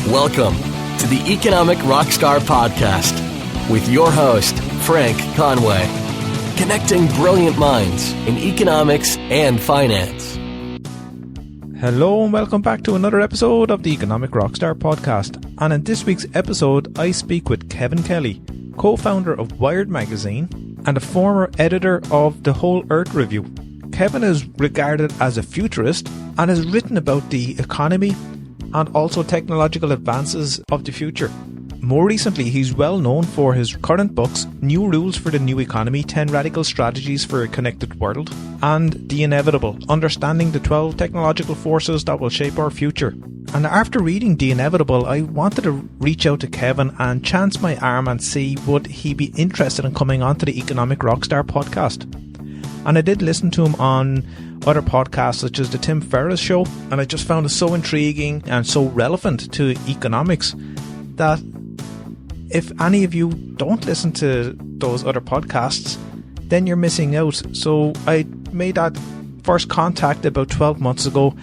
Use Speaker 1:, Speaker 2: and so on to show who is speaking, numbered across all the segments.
Speaker 1: Welcome to the Economic Rockstar Podcast with your host, Frank Conway, connecting brilliant minds in economics and finance.
Speaker 2: Hello and welcome back to another episode of the Economic Rockstar Podcast. And in this week's episode, I speak with Kevin Kelly, co-founder of Wired magazine and a former editor of The Whole Earth Review. Kevin is regarded as a futurist and has written about the economy and also technological advances of the future. More recently, he's well known for his current books, New Rules for the New Economy, 10 Radical Strategies for a Connected World, and The Inevitable, Understanding the 12 Technological Forces that Will Shape Our Future. And after reading The Inevitable, I wanted to reach out to Kevin and chance my arm and see would he be interested in coming onto the Economic Rockstar podcast. And I did listen to him on other podcasts such as the Tim Ferriss Show, and I just found it so intriguing and so relevant to economics that if any of you don't listen to those other podcasts, then you're missing out. So I made that first contact about 12 months ago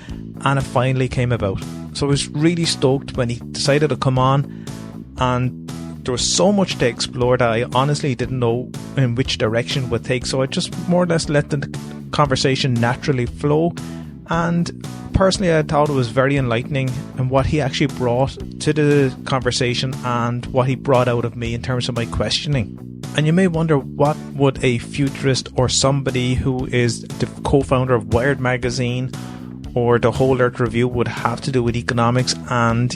Speaker 2: and it finally came about. So I was really stoked when he decided to come on, and there was so much to explore that I honestly didn't know in which direction it would take. So I just more or less let the conversation naturally flow, and personally I thought it was very enlightening in what he actually brought to the conversation and what he brought out of me in terms of my questioning. And you may wonder, what would a futurist or somebody who is the co-founder of Wired magazine or The Whole Earth Review would have to do with economics? And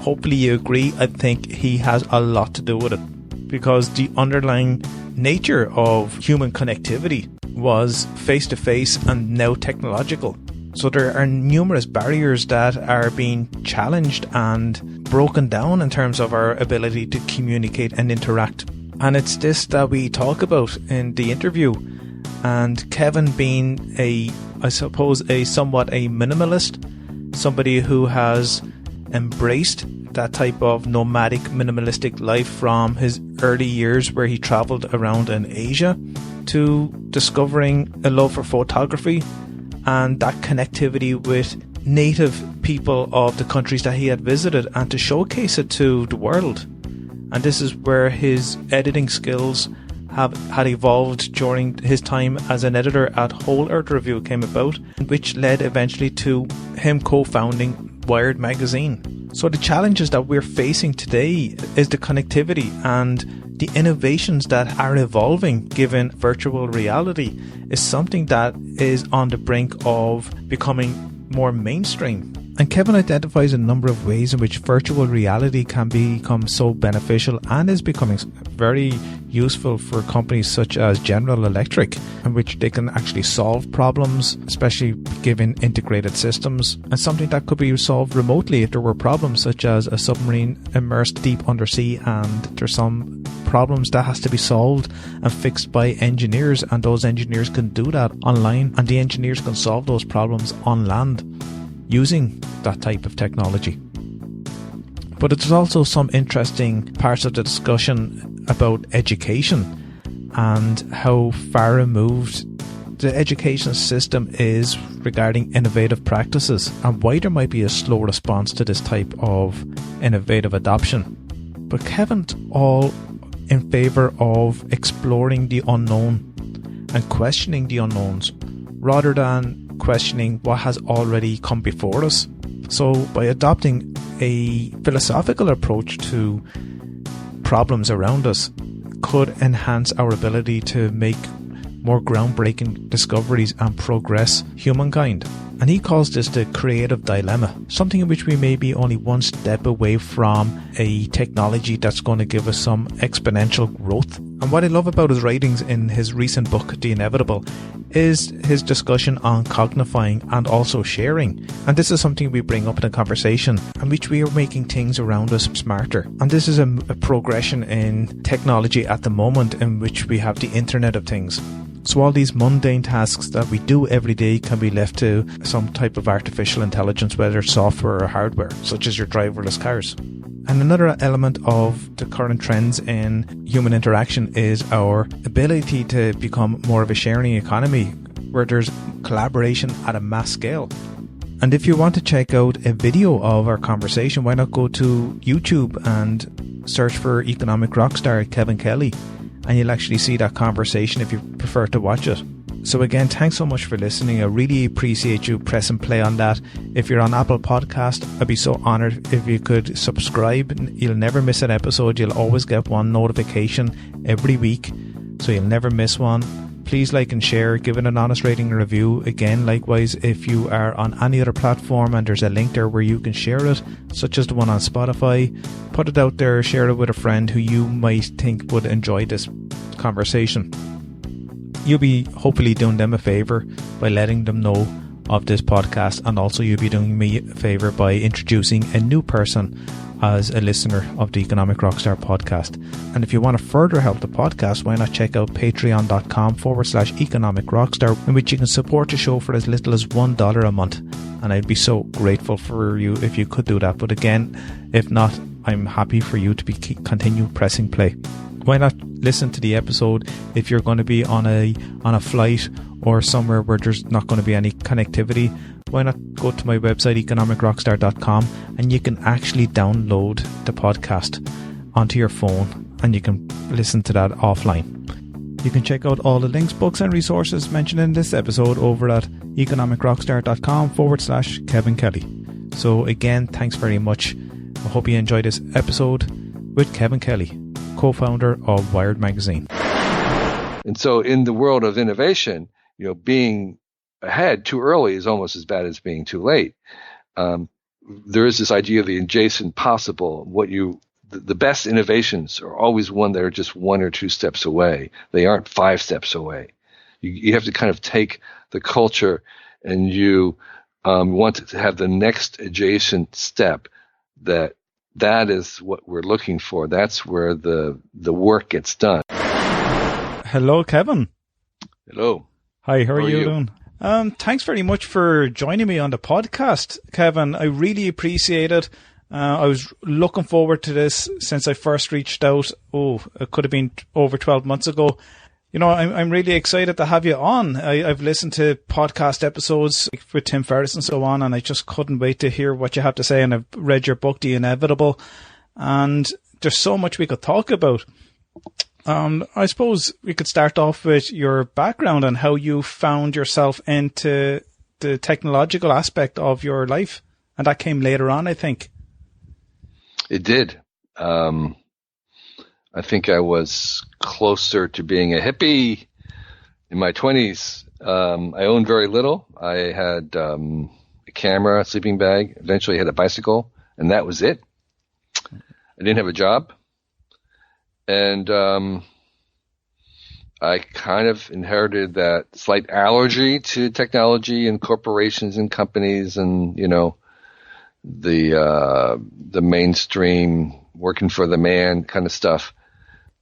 Speaker 2: hopefully you agree, I think he has a lot to do with it, because the underlying nature of human connectivity was face-to-face and now technological. So there are numerous barriers that are being challenged and broken down in terms of our ability to communicate and interact. And it's this that we talk about in the interview. And Kevin being somewhat a minimalist, somebody who has embraced that type of nomadic, minimalistic life from his early years where he travelled around in Asia, to discovering a love for photography and that connectivity with native people of the countries that he had visited, and to showcase it to the world. And this is where his editing skills had evolved during his time as an editor at Whole Earth Review came about, which led eventually to him co-founding Wired magazine. So the challenges that we're facing today is the connectivity and the innovations that are evolving given virtual reality is something that is on the brink of becoming more mainstream. And Kevin identifies a number of ways in which virtual reality can become so beneficial and is becoming very useful for companies such as General Electric, in which they can actually solve problems, especially given integrated systems, and something that could be solved remotely if there were problems such as a submarine immersed deep undersea and there's some problems that has to be solved and fixed by engineers, and those engineers can do that online, and the engineers can solve those problems on land using that type of technology. But there's also some interesting parts of the discussion about education and how far removed the education system is regarding innovative practices, and why there might be a slow response to this type of innovative adoption. But Kevin's all in favour of exploring the unknown and questioning the unknowns rather than questioning what has already come before us. So by adopting a philosophical approach to problems around us could enhance our ability to make more groundbreaking discoveries and progress humankind. And he calls this the creative dilemma, something in which we may be only one step away from a technology that's going to give us some exponential growth. And what I love about his writings in his recent book, The Inevitable, is his discussion on cognifying and also sharing. And this is something we bring up in a conversation in which we are making things around us smarter. And this is a progression in technology at the moment in which we have the Internet of Things. So all these mundane tasks that we do every day can be left to some type of artificial intelligence, whether it's software or hardware, such as your driverless cars. And another element of the current trends in human interaction is our ability to become more of a sharing economy, where there's collaboration at a mass scale. And if you want to check out a video of our conversation, why not go to YouTube and search for Economic Rockstar Kevin Kelly, and you'll actually see that conversation if you prefer to watch it. So again, thanks so much for listening. I really appreciate you pressing play on that. If you're on Apple Podcast, I'd be so honoured if you could subscribe. You'll never miss an episode. You'll always get one notification every week, so you'll never miss one. Please like and share, give it an honest rating and review. Again, likewise, if you are on any other platform and there's a link there where you can share it, such as the one on Spotify, put it out there, share it with a friend who you might think would enjoy this conversation. You'll be hopefully doing them a favour by letting them know of this podcast, and also you'll be doing me a favour by introducing a new person as a listener of the Economic Rockstar podcast. And if you want to further help the podcast, why not check out patreon.com/Economic Rockstar, in which you can support the show for as little as $1 a month. And I'd be so grateful for you if you could do that. But again, if not, I'm happy for you to continue pressing play. Why not listen to the episode if you're going to be on a flight or somewhere where there's not going to be any connectivity? Why not go to my website, economicrockstar.com, and you can actually download the podcast onto your phone and you can listen to that offline. You can check out all the links, books and resources mentioned in this episode over at economicrockstar.com/Kevin Kelly. So again, thanks very much. I hope you enjoyed this episode with Kevin Kelly, co-founder of Wired Magazine.
Speaker 3: And so in the world of innovation, being ahead too early is almost as bad as being too late. There is this idea of the adjacent possible. The best innovations are always one that are just 1 or 2 steps away. They aren't 5 steps away. You have to kind of take the culture and you want to have the next adjacent step. That is what we're looking for. That's where the work gets done.
Speaker 2: Hello, Kevin.
Speaker 3: Hello.
Speaker 2: Hi, how are you doing? Thanks very much for joining me on the podcast, Kevin. I really appreciate it. I was looking forward to this since I first reached out. It could have been over 12 months ago. I'm really excited to have you on. I've listened to podcast episodes with Tim Ferriss and so on, and I just couldn't wait to hear what you have to say. And I've read your book, The Inevitable, and there's so much we could talk about. I suppose we could start off with your background and how you found yourself into the technological aspect of your life. And that came later on, I think.
Speaker 3: It did. I think I was closer to being a hippie in my 20s. I owned very little. I had a camera, a sleeping bag, eventually had a bicycle, and that was it. I didn't have a job. And I kind of inherited that slight allergy to technology and corporations and companies and, the mainstream working for the man kind of stuff.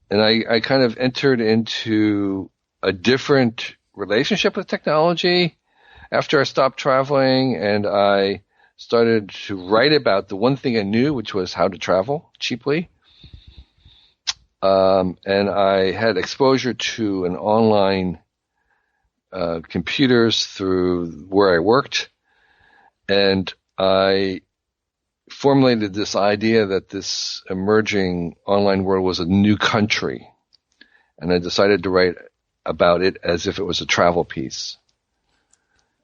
Speaker 3: And I kind of entered into a different relationship with technology after I stopped traveling, and I started to write about the one thing I knew, which was how to travel cheaply. And I had exposure to an online computers through where I worked, and I formulated this idea that this emerging online world was a new country, and I decided to write about it as if it was a travel piece.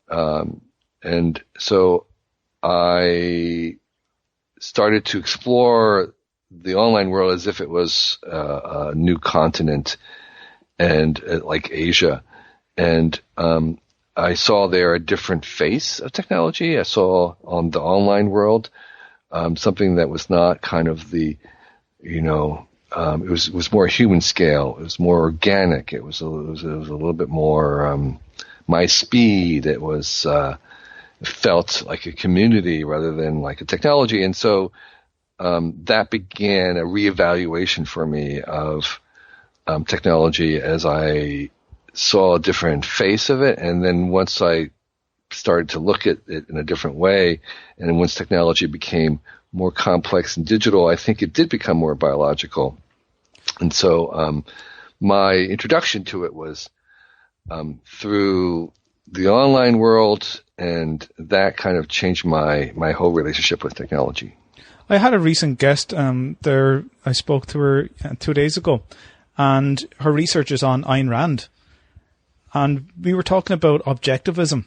Speaker 3: And so I started to explore the online world as if it was a new continent, and like Asia. And I saw there a different face of technology. I saw on the online world something that was not kind of the, it was more human scale. It was more organic. It was a little bit more my speed. It was felt like a community rather than like a technology. And so that began a reevaluation for me of technology as I saw a different face of it. And then once I started to look at it in a different way, and then once technology became more complex and digital, I think it did become more biological. And so my introduction to it was through the online world And that kind of changed my whole relationship with technology.
Speaker 2: I had a recent guest there. I spoke to her 2 days ago, and her research is on Ayn Rand. And we were talking about objectivism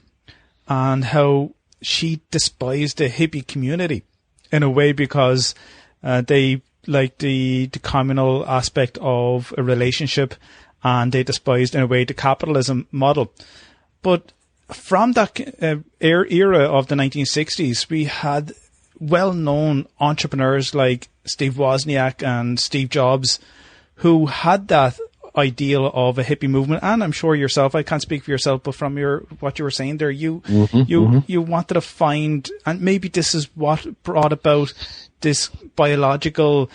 Speaker 2: and how she despised the hippie community in a way because they like the communal aspect of a relationship, and they despised in a way the capitalism model. But from that era of the 1960s, we had well-known entrepreneurs like Steve Wozniak and Steve Jobs who had that ideal of a hippie movement. And I'm sure yourself, I can't speak for yourself, but from what you were saying there, you wanted to find, and maybe this is what brought about this biological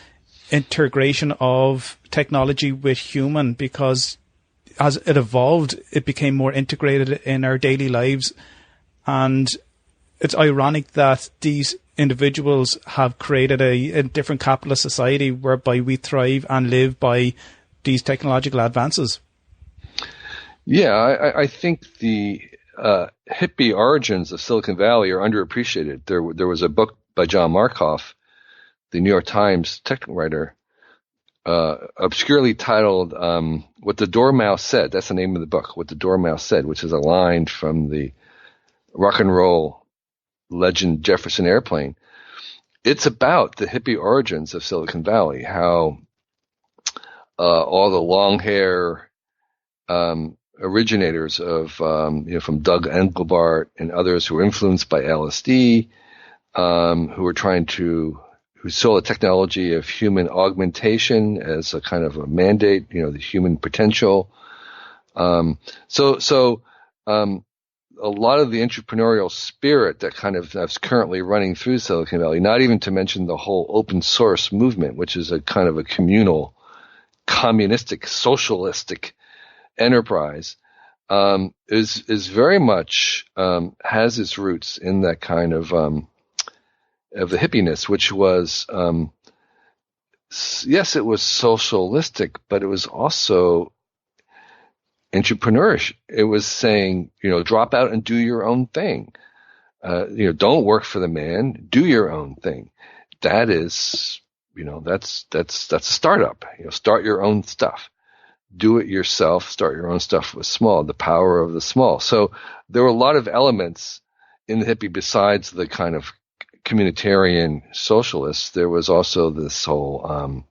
Speaker 2: integration of technology with human, because as it evolved, it became more integrated in our daily lives. And it's ironic that these individuals have created a different capitalist society whereby we thrive and live by these technological advances.
Speaker 3: Yeah, I think the hippie origins of Silicon Valley are underappreciated. There was a book by John Markoff, the New York Times technical writer, obscurely titled What the Dormouse Said. That's the name of the book, What the Dormouse Said, which is a line from the rock and roll legend Jefferson Airplane. It's about the hippie origins of Silicon Valley, how all the long hair originators of from Doug Engelbart and others who were influenced by LSD, who saw the technology of human augmentation as a kind of a mandate, the human potential. So a lot of the entrepreneurial spirit that kind of that's currently running through Silicon Valley, not even to mention the whole open source movement, which is a kind of a communal, communistic, socialistic enterprise, is very much has its roots in that kind of the hippiness, which was yes, it was socialistic, but it was also entrepreneurish. It was saying, drop out and do your own thing. Don't work for the man, do your own thing. That is, that's a startup. Start your own stuff. Do it yourself. Start your own stuff with small, the power of the small. So there were a lot of elements in the hippie besides the kind of communitarian socialists. There was also this whole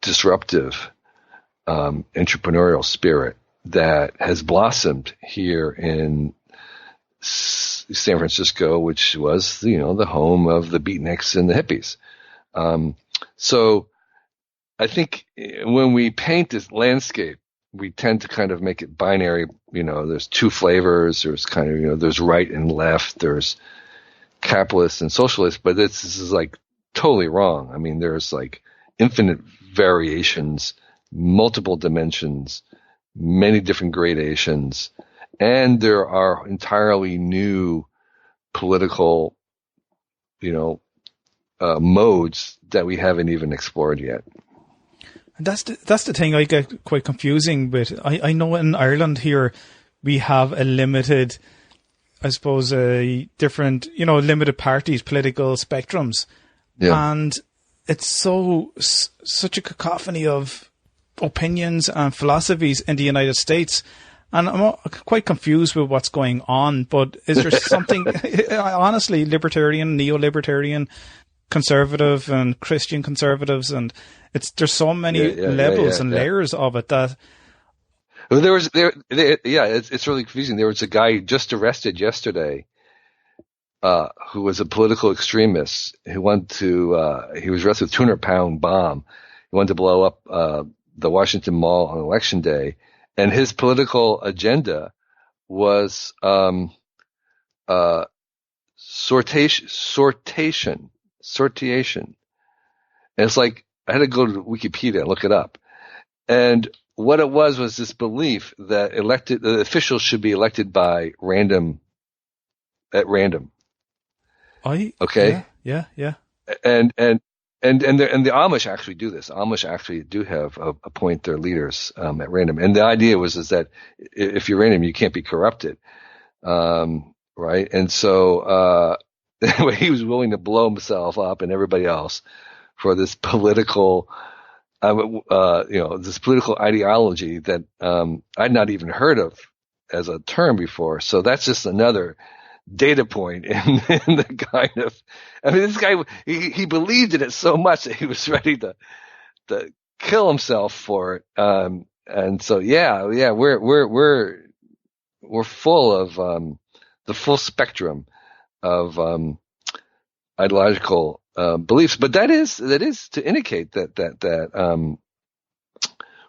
Speaker 3: disruptive entrepreneurial spirit that has blossomed here in San Francisco, which was, the home of the beatniks and the hippies. So I think when we paint this landscape, we tend to kind of make it binary. There's two flavors. There's kind of, there's right and left. There's capitalist and socialist, but this is like totally wrong. I mean, there's like infinite variations, multiple dimensions, many different gradations, and there are entirely new political, modes that we haven't even explored yet.
Speaker 2: And that's the thing I get quite confusing with. I know in Ireland here we have a limited, I suppose, different, limited parties, political spectrums, and it's such a cacophony of opinions and philosophies in the United States, and I'm quite confused with what's going on. But is there something, honestly, libertarian, neo-libertarian, conservative, and Christian conservatives, and there's so many levels and layers of it that.
Speaker 3: Well, it's really confusing. There was a guy just arrested yesterday, who was a political extremist who he was arrested with a 200-pound bomb. He wanted to blow up the Washington Mall on Election Day, and his political agenda was sortation. And it's like, I had to go to Wikipedia and look it up. And what it was this belief that the officials should be elected at random. Okay.
Speaker 2: Yeah.
Speaker 3: And the Amish actually do this. Amish actually do appoint their leaders at random. And the idea is that if you're random, you can't be corrupted. Right. And so, he was willing to blow himself up and everybody else for this political, this political ideology that, I'd not even heard of as a term before. So that's just another data point in the kind of, this guy, he believed in it so much that he was ready to kill himself for it. And so, we're full of, the full spectrum of, ideological, beliefs, but that is to indicate that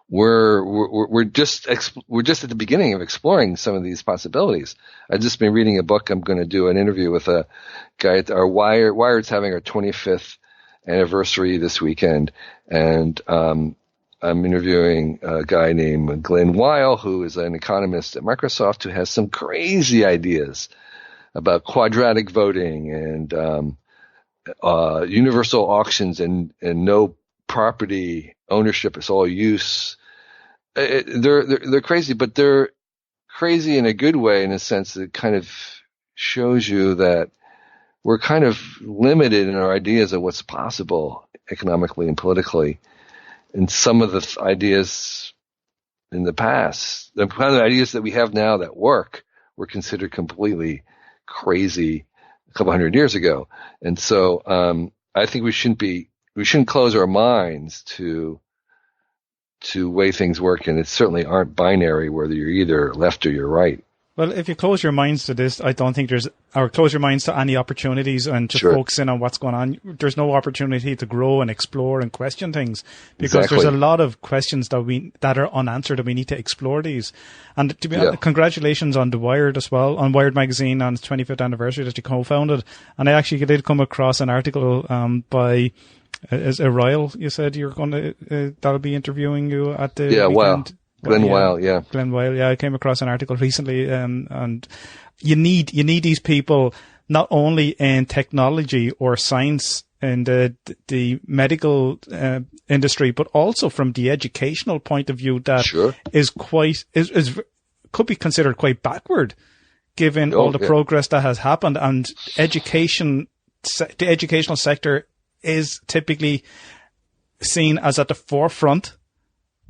Speaker 3: we're just at the beginning of exploring some of these possibilities. I've just been reading a book. I'm going to do an interview with a guy at our Wired's having our 25th anniversary this weekend, and I'm interviewing a guy named Glenn Weil, who is an economist at Microsoft, who has some crazy ideas about quadratic voting and universal auctions and no property ownership. It's all use. They're crazy, but they're crazy in a good way, in a sense that kind of shows you that we're kind of limited in our ideas of what's possible economically and politically. And some of the ideas in the past, the kind of ideas that we have now that work, were considered completely crazy a couple hundred years ago. And so, I think we shouldn't close our minds to way things work, and it certainly aren't binary, whether you're either left or you're right.
Speaker 4: Well, if you close your minds to this, I don't think close your minds to any opportunities and just focus in on what's going on. There's no opportunity to grow and explore and question things, because there's a lot of questions that are unanswered, and we need to explore these. And to be honest, congratulations on The Wired as well, on Wired magazine on its 25th anniversary that you co-founded. And I actually did come across an article, by, is it Ryle? You said you're going to, that'll be interviewing you at the weekend.
Speaker 3: Wow. Glenn Weil,
Speaker 4: I came across an article recently, and you need these people not only in technology or science and the medical industry, but also from the educational point of view that is could be considered quite backward, given all the progress that has happened. And the educational sector is typically seen as at the forefront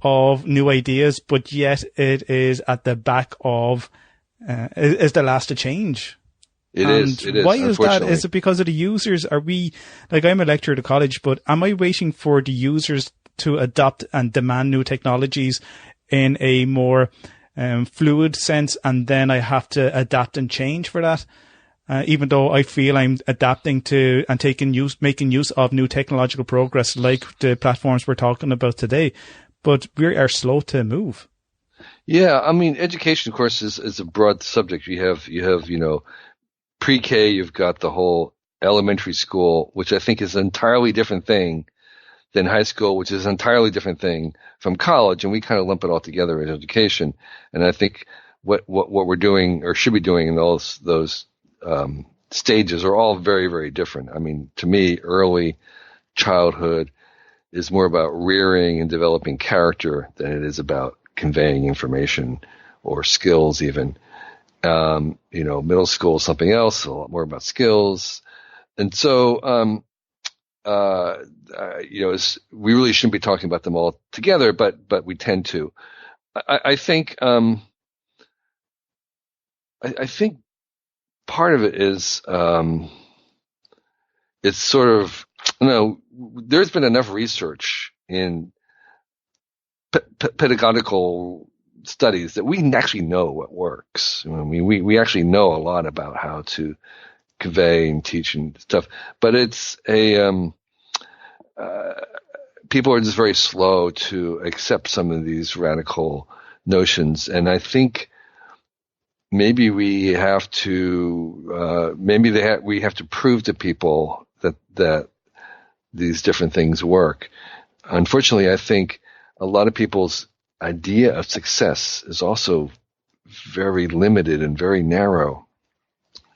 Speaker 4: of new ideas, but yet it is at the back of, is the last to change. It is. Why is that? Is it because of the users? Are we, like, I'm a lecturer at a college, but am I waiting for the users to adopt and demand new technologies in a more fluid sense, and then I have to adapt and change for that? Even though I feel I'm adapting to and making use of new technological progress, like the platforms we're talking about today. But we are slow to move.
Speaker 3: Yeah, education, of course, is a broad subject. You have pre-K. You've got the whole elementary school, which I think is an entirely different thing than high school, which is an entirely different thing from college, and we kind of lump it all together in education. And I think what we're doing or should be doing in those stages are all very, very different. To me, early childhood is more about rearing and developing character than it is about conveying information or skills even. Middle school is something else, a lot more about skills. And so, we really shouldn't be talking about them all together, but we tend to. I think part of it is, it's sort of, there's been enough research in pedagogical studies that we actually know what works. We actually know a lot about how to convey and teach and stuff, but it's people are just very slow to accept some of these radical notions. And I think maybe we have to, we have to prove to people that these different things work. Unfortunately, I think a lot of people's idea of success is also very limited and very narrow.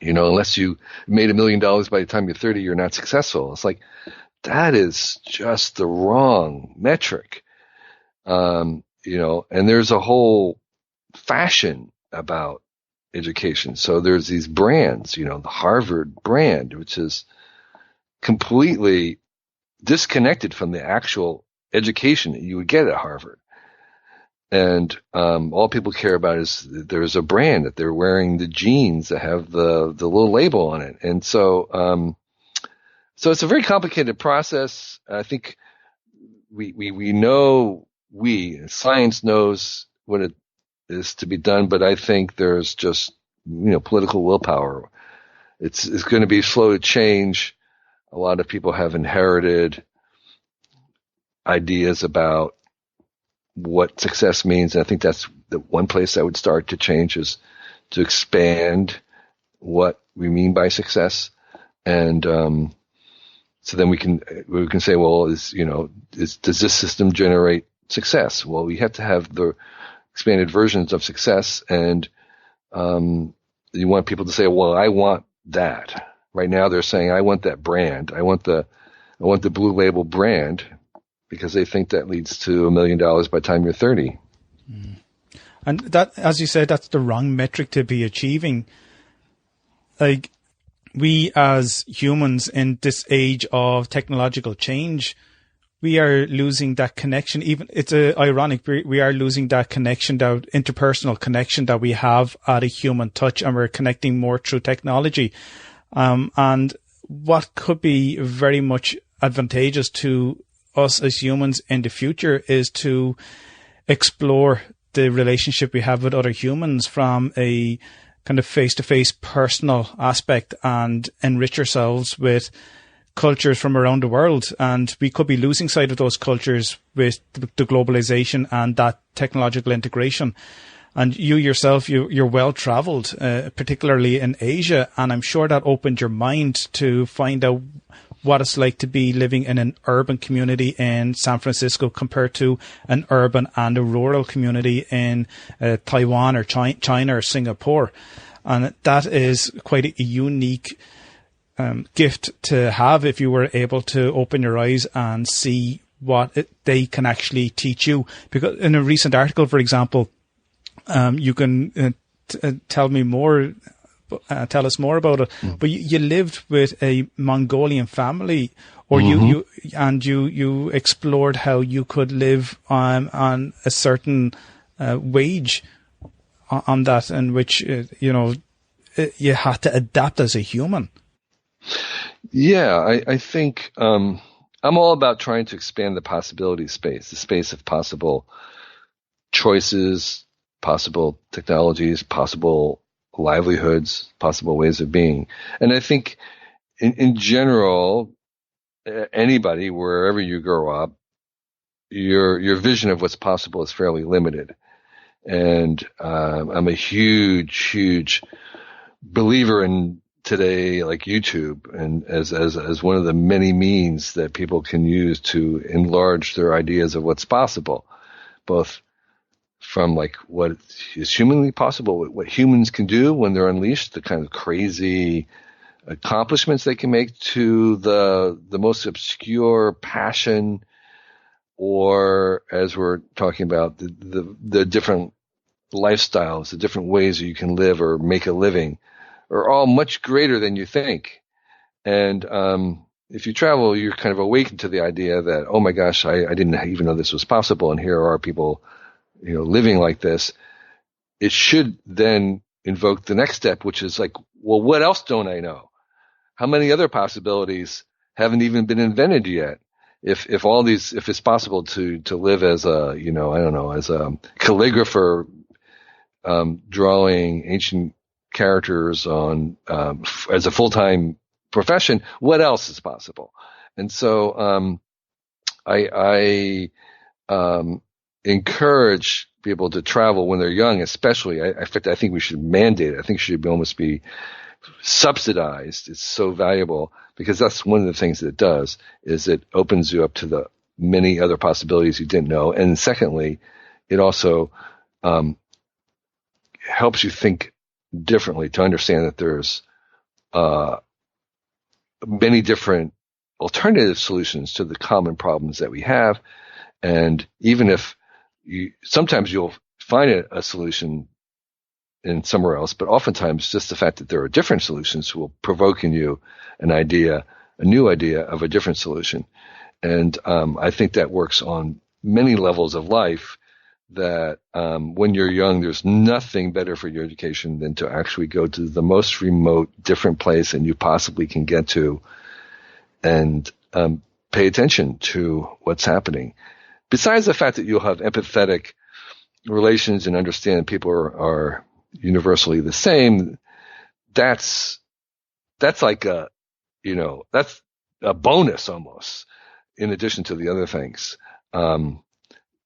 Speaker 3: Unless you made $1 million by the time you're 30, you're not successful. It's like, that is just the wrong metric. And there's a whole fashion about education. So there's these brands, the Harvard brand, which is completely disconnected from the actual education that you would get at Harvard. And all people care about is there's a brand that they're wearing the jeans that have the little label on it. And so so it's a very complicated process. I think we know, science knows what it is to be done, but I think there's just, political willpower. It's going to be slow to change. A lot of people have inherited ideas about what success means. And I think that's the one place I would start to change, is to expand what we mean by success. And, so then we can say, well, does this system generate success? Well, we have to have the expanded versions of success, and you want people to say, well, I want that. Right now they're saying, I want that brand. I want the Blue Label brand, because they think that leads to $1 million by the time you're 30.
Speaker 4: Mm. And that, as you said, that's the wrong metric to be achieving. Like, we as humans in this age of technological change, we are losing that connection. Even it's ironic, we are losing that connection, that interpersonal connection that we have at a human touch, and we're connecting more through technology. And what could be very much advantageous to us as humans in the future is to explore the relationship we have with other humans from a kind of face-to-face personal aspect, and enrich ourselves with cultures from around the world. And we could be losing sight of those cultures with the globalization and that technological integration. And you yourself, you're well traveled, particularly in Asia. And I'm sure that opened your mind to find out what it's like to be living in an urban community in San Francisco compared to an urban and a rural community in Taiwan or China or Singapore. And that is quite a unique gift to have, if you were able to open your eyes and see what they can actually teach you. Because in a recent article, for example, you can tell us more about it. Mm. But you lived with a Mongolian family, or mm-hmm. you explored how you could live on a certain wage on that, in which you had to adapt as a human.
Speaker 3: Yeah, I think I'm all about trying to expand the possibility space, the space of possible choices, possible technologies, possible livelihoods, possible ways of being. And I think in general, anybody, wherever you grow up, your vision of what's possible is fairly limited. And I'm a huge believer in today, like YouTube, and as one of the many means that people can use to enlarge their ideas of what's possible, both from like what is humanly possible, what humans can do when they're unleashed, the kind of crazy accomplishments they can make, to the most obscure passion, or as we're talking about, the different lifestyles, the different ways that you can live or make a living, are all much greater than you think. And if you travel, you're kind of awakened to the idea that, oh my gosh, I didn't even know this was possible, and here are people living like this. It should then invoke the next step, which is like, well, what else don't I know? How many other possibilities haven't even been invented yet? If it's possible to live as a, as a calligrapher, drawing ancient characters on, as a full-time profession, what else is possible? And so, I encourage people to travel when they're young, especially. In fact, I think we should mandate it. I think it should almost be subsidized. It's so valuable, because that's one of the things that it does, is it opens you up to the many other possibilities you didn't know. And secondly, it also helps you think differently, to understand that there's many different alternative solutions to the common problems that we have. And even if sometimes you'll find a solution in somewhere else, but oftentimes just the fact that there are different solutions will provoke in you a new idea of a different solution. And I think that works on many levels of life, that when you're young, there's nothing better for your education than to actually go to the most remote, different place that you possibly can get to and pay attention to what's happening. Besides the fact that you'll have empathetic relations and understand people are universally the same, that's like that's a bonus almost, in addition to the other things.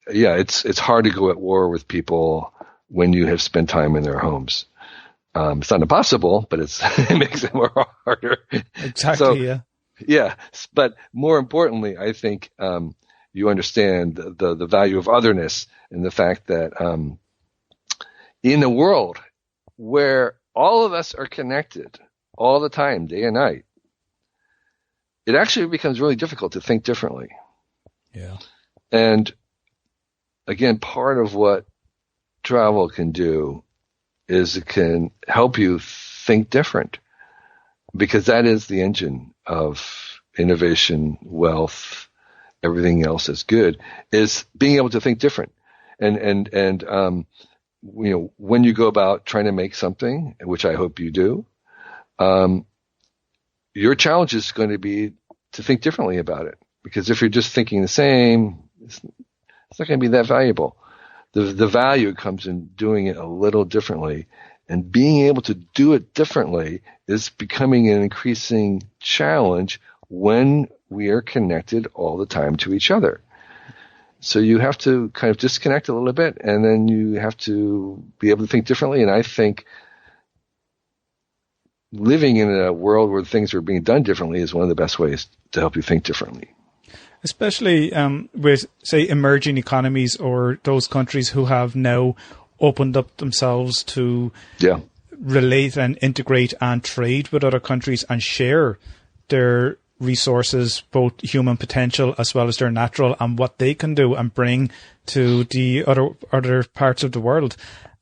Speaker 3: It's hard to go at war with people when you have spent time in their homes. It's not impossible, but it makes it more harder.
Speaker 4: Exactly.
Speaker 3: Yeah. But more importantly, I think you understand the value of otherness, and the fact that in a world where all of us are connected all the time, day and night, it actually becomes really difficult to think differently.
Speaker 4: Yeah.
Speaker 3: And again, part of what travel can do is it can help you think different, because that is the engine of innovation, wealth, everything else that's good, is being able to think different. And when you go about trying to make something, which I hope you do, your challenge is going to be to think differently about it. Because if you're just thinking the same, it's not going to be that valuable. The value comes in doing it a little differently, and being able to do it differently is becoming an increasing challenge when we are connected all the time to each other. So you have to kind of disconnect a little bit, and then you have to be able to think differently. And I think living in a world where things are being done differently is one of the best ways to help you think differently.
Speaker 4: Especially with, say, emerging economies, or those countries who have now opened up themselves to relate and integrate and trade with other countries and share their resources, both human potential as well as their natural, and what they can do and bring to the other parts of the world.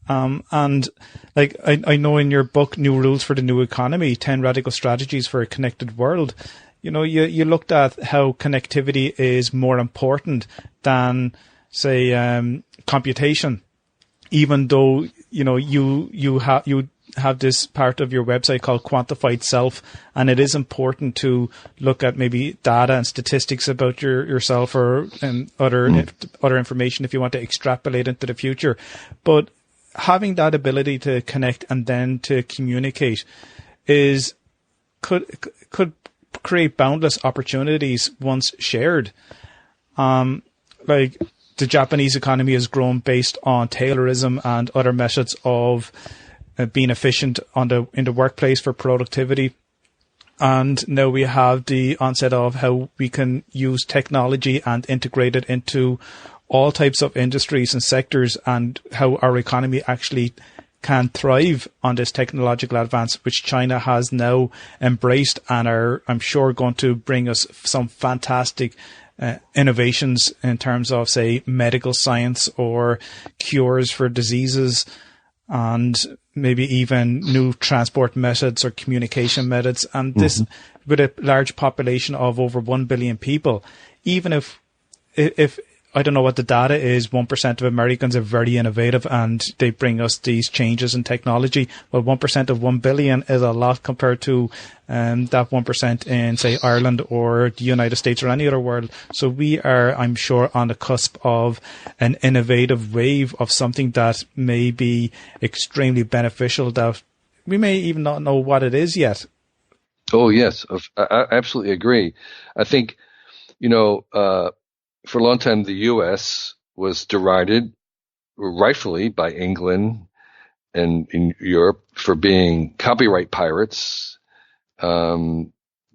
Speaker 4: And like I know in your book, New Rules for the New Economy, 10 Radical Strategies for a Connected World, you looked at how connectivity is more important than, say, computation, even though, you have this part of your website called Quantified Self, and it is important to look at maybe data and statistics about yourself, or other information if you want to extrapolate into the future. But having that ability to connect and then to communicate could create boundless opportunities once shared. Like the Japanese economy has grown based on Taylorism and other methods of being efficient in the workplace for productivity. And now we have the onset of how we can use technology and integrate it into all types of industries and sectors, and how our economy actually can thrive on this technological advance, which China has now embraced and are, I'm sure, going to bring us some fantastic innovations in terms of, say, medical science or cures for diseases, and maybe even new transport methods or communication methods. And this, with a large population of over 1 billion people, even if I don't know what the data is, 1% of Americans are very innovative and they bring us these changes in technology. Well, 1% of 1 billion is a lot compared to that 1% in, say, Ireland or the United States or any other world. So we are, I'm sure, on the cusp of an innovative wave of something that may be extremely beneficial, that we may even not know what it is yet.
Speaker 3: Oh, yes. I absolutely agree. I think, for a long time, the U.S. was derided, rightfully, by England and in Europe for being copyright pirates. The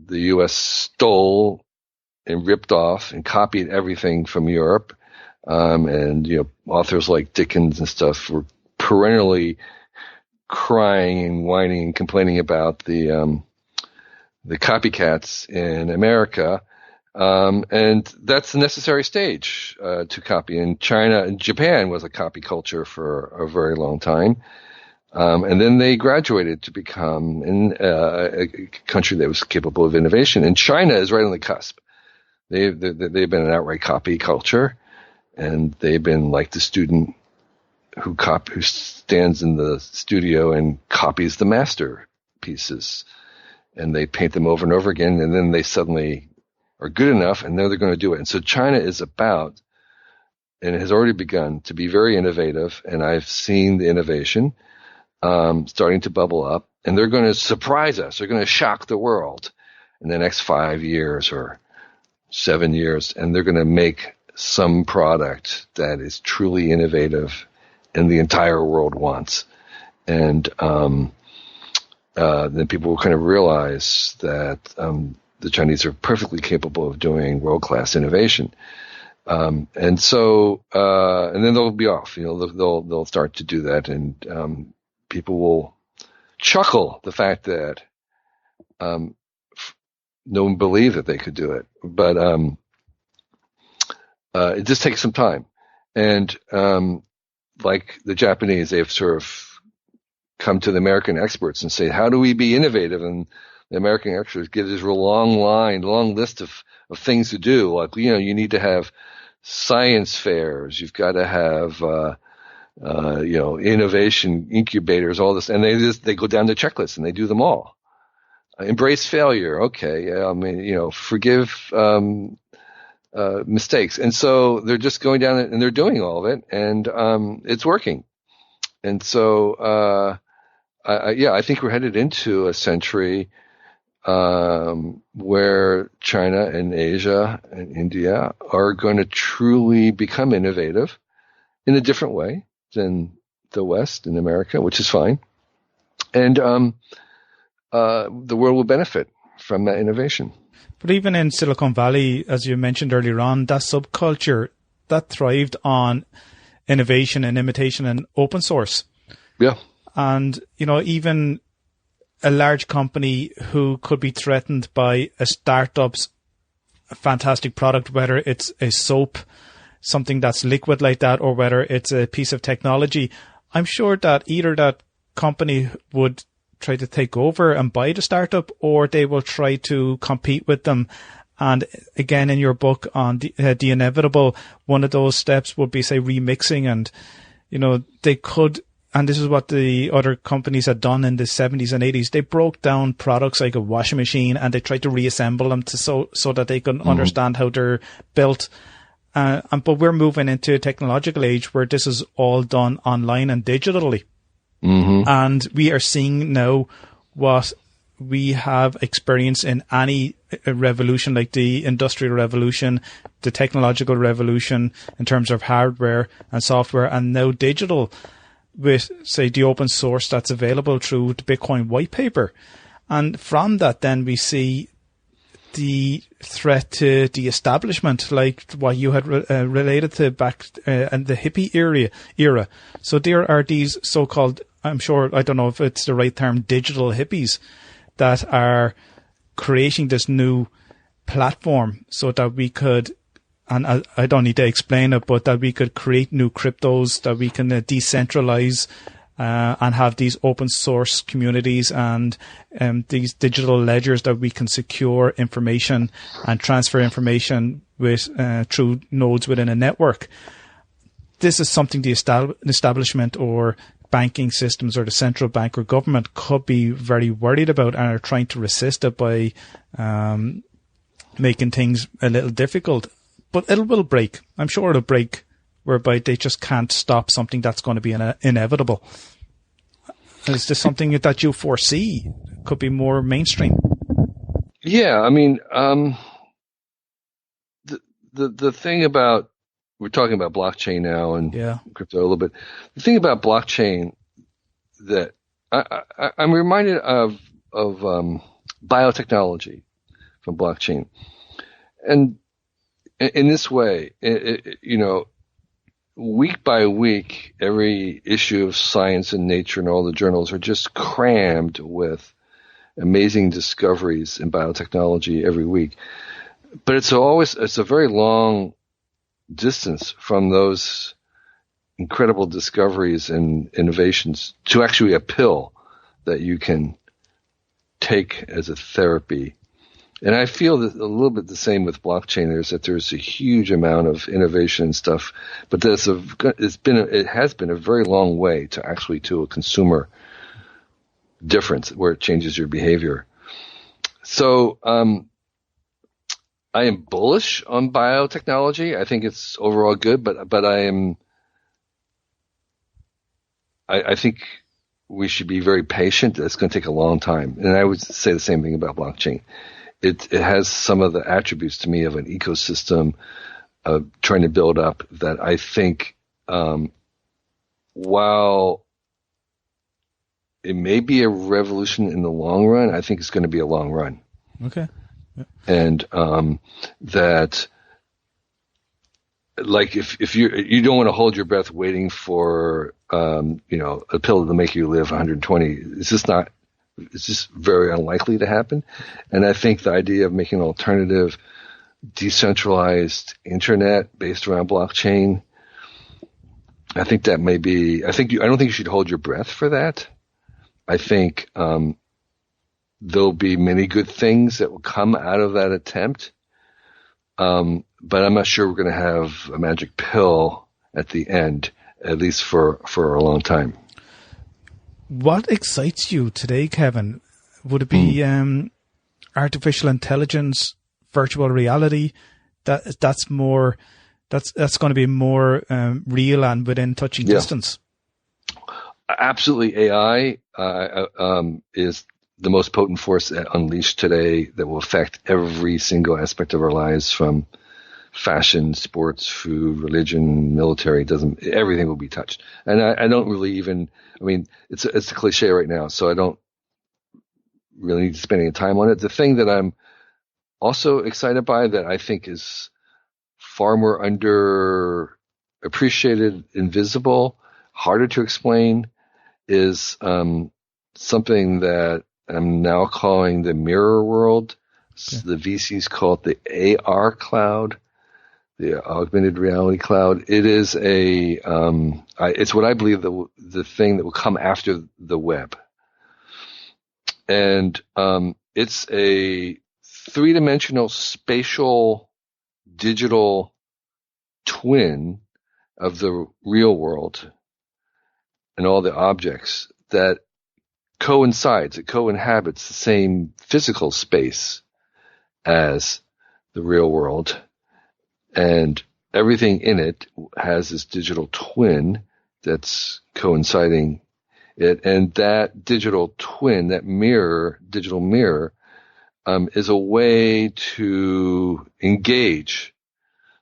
Speaker 3: U.S. stole and ripped off and copied everything from Europe. And authors like Dickens and stuff were perennially crying and whining and complaining about the copycats in America. And that's the necessary stage to copy. And China and Japan was a copy culture for a very long time. And then they graduated to become a country that was capable of innovation. And China is right on the cusp. They've been an outright copy culture, and they've been like the student who stands in the studio and copies the masterpieces, and they paint them over and over again, and then they suddenly are good enough, and then they're going to do it. And so China is about, and it has already begun to be very innovative, and I've seen the innovation starting to bubble up, and they're going to surprise us. They're going to shock the world in the next 5 years or 7 years, and they're going to make some product that is truly innovative and the entire world wants. And then people will kind of realize that the Chinese are perfectly capable of doing world-class innovation. And then they'll be off. They'll start to do that, and people will chuckle the fact that no one believed that they could do it. But it just takes some time. And like the Japanese, they've sort of come to the American experts and say, how do we be innovative? And the American experts give this real long list of things to do. Like, you need to have science fairs. You've got to have, innovation incubators, all this. And they go down the checklist and they do them all. Embrace failure. Okay. Forgive, mistakes. And so they're just going down and they're doing all of it, and it's working. And so, I think we're headed into a century where China and Asia and India are going to truly become innovative in a different way than the West and America, which is fine. And the world will benefit from that innovation.
Speaker 4: But even in Silicon Valley, as you mentioned earlier on, that subculture that thrived on innovation and imitation and open source.
Speaker 3: Yeah.
Speaker 4: And, even a large company who could be threatened by a startup's fantastic product, whether it's a soap, something that's liquid like that, or whether it's a piece of technology, I'm sure that either that company would try to take over and buy the startup, or they will try to compete with them. And again, in your book on the inevitable, one of those steps would be, say, remixing. And, they could, and this is what the other companies had done in the 70s and 80s. They broke down products like a washing machine and they tried to reassemble them so that they can understand how they're built. But we're moving into a technological age where this is all done online and digitally. Mm-hmm. And we are seeing now what we have experienced in any revolution, like the industrial revolution, the technological revolution in terms of hardware and software, and now digital with, say, the open source that's available through the Bitcoin white paper. And from that, then we see the threat to the establishment, like what you had related to back in the hippie era. So there are these so-called, I'm sure, I don't know if it's the right term, digital hippies that are creating this new platform so that we could, and I don't need to explain it, but that we could create new cryptos, that we can decentralize and have these open source communities and these digital ledgers that we can secure information and transfer information with through nodes within a network. This is something the establishment or banking systems or the central bank or government could be very worried about and are trying to resist it by making things a little difficult. But it will break. I'm sure it'll break, whereby they just can't stop something that's going to be inevitable. Is this something that you foresee could be more mainstream?
Speaker 3: Yeah, I mean, the thing about, we're talking about blockchain now and crypto a little bit. The thing about blockchain that I'm reminded of biotechnology from blockchain, and in this way, week by week, every issue of Science and Nature and all the journals are just crammed with amazing discoveries in biotechnology every week. But it's a very long distance from those incredible discoveries and innovations to actually a pill that you can take as a therapy. And I feel that a little bit the same with blockchain. There's a huge amount of innovation and stuff, but it has been a very long way to a consumer difference where it changes your behavior. So I am bullish on biotechnology. I think it's overall good, but I think we should be very patient. It's going to take a long time. And I would say the same thing about blockchain. It has some of the attributes to me of an ecosystem trying to build up that I think, while it may be a revolution in the long run, I think it's going to be a long run.
Speaker 4: Okay. Yeah.
Speaker 3: And that, like, if you don't want to hold your breath waiting for a pill to make you live 120, it's just very unlikely to happen. And I think the idea of making an alternative, decentralized internet based around blockchain, I think that may be. I don't think you should hold your breath for that. I think there'll be many good things that will come out of that attempt. But I'm not sure we're going to have a magic pill at the end, at least for a long time.
Speaker 4: What excites you today, Kevin? Would it be artificial intelligence, virtual reality? That's going to be more real and within touching distance.
Speaker 3: Absolutely, AI is the most potent force unleashed today that will affect every single aspect of our lives, from fashion, sports, food, religion, military. Everything will be touched. And I don't really it's a cliche right now, so I don't really need to spend any time on it. The thing that I'm also excited by, that I think is far more underappreciated, invisible, harder to explain, is something that I'm now calling the mirror world. Okay. The VCs call it the AR cloud, the augmented reality cloud. It is it's what I believe the thing that will come after the web. And it's a three-dimensional spatial digital twin of the real world and all the objects that co-inhabits the same physical space as the real world. And everything in it has this digital twin that's coinciding it. And that digital twin, that digital mirror, is a way to engage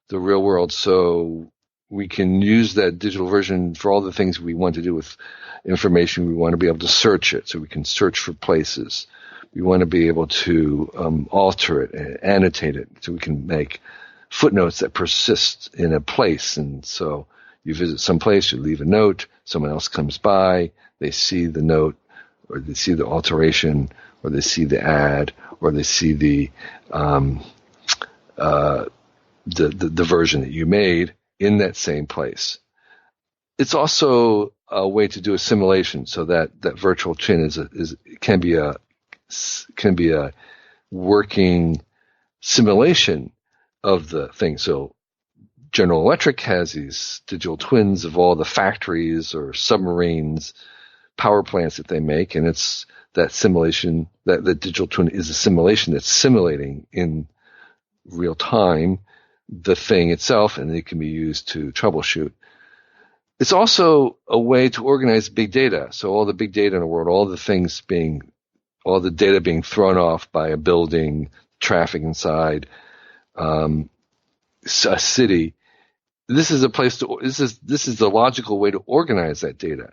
Speaker 3: the real world. So we can use that digital version for all the things we want to do with information. We want to be able to search it, so we can search for places. We want to be able to alter it and annotate it, so we can make footnotes that persist in a place. And so you visit some place, you leave a note, someone else comes by, they see the note, or they see the alteration, or they see the ad, or they see the version that you made in that same place. It's also a way to do a simulation, so that virtual twin can be a working simulation of the thing. So General Electric has these digital twins of all the factories or submarines, power plants that they make, and it's that simulation, that the digital twin is a simulation that's simulating in real time the thing itself, and it can be used to troubleshoot. It's also a way to organize big data. So all the big data in the world, all the data being thrown off by a building, traffic inside, a city. This is the logical way to organize that data.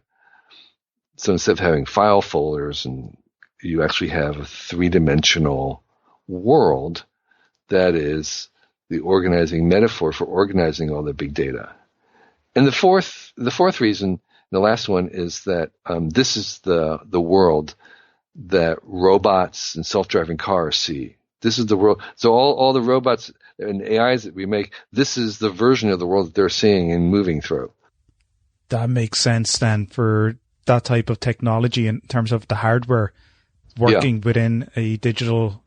Speaker 3: So instead of having file folders, and you actually have a three-dimensional world that is the organizing metaphor for organizing all the big data. And the fourth reason, the last one, is that this is the world that robots and self-driving cars see. This is the world. So all the robots and AIs that we make, this is the version of the world that they're seeing and moving through.
Speaker 4: that makes sense then for that type of technology in terms of the hardware working within a digital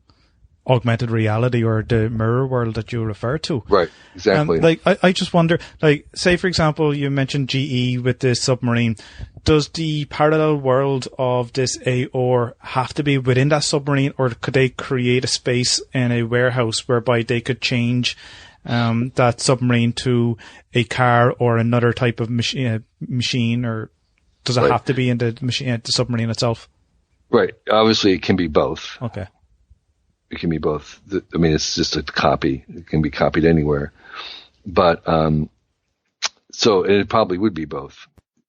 Speaker 4: augmented reality or the mirror world that you refer to.
Speaker 3: Right, exactly.
Speaker 4: I just wonder, say for example, you mentioned GE with this submarine. Does the parallel world of this AR have to be within that submarine, or could they create a space in a warehouse whereby they could change that submarine to a car or another type of machine, or does it have to be in the machine, the submarine itself?
Speaker 3: Right. Obviously, it can be both.
Speaker 4: Okay.
Speaker 3: It can be both. I mean, it's just a copy. It can be copied anywhere. But so it probably would be both.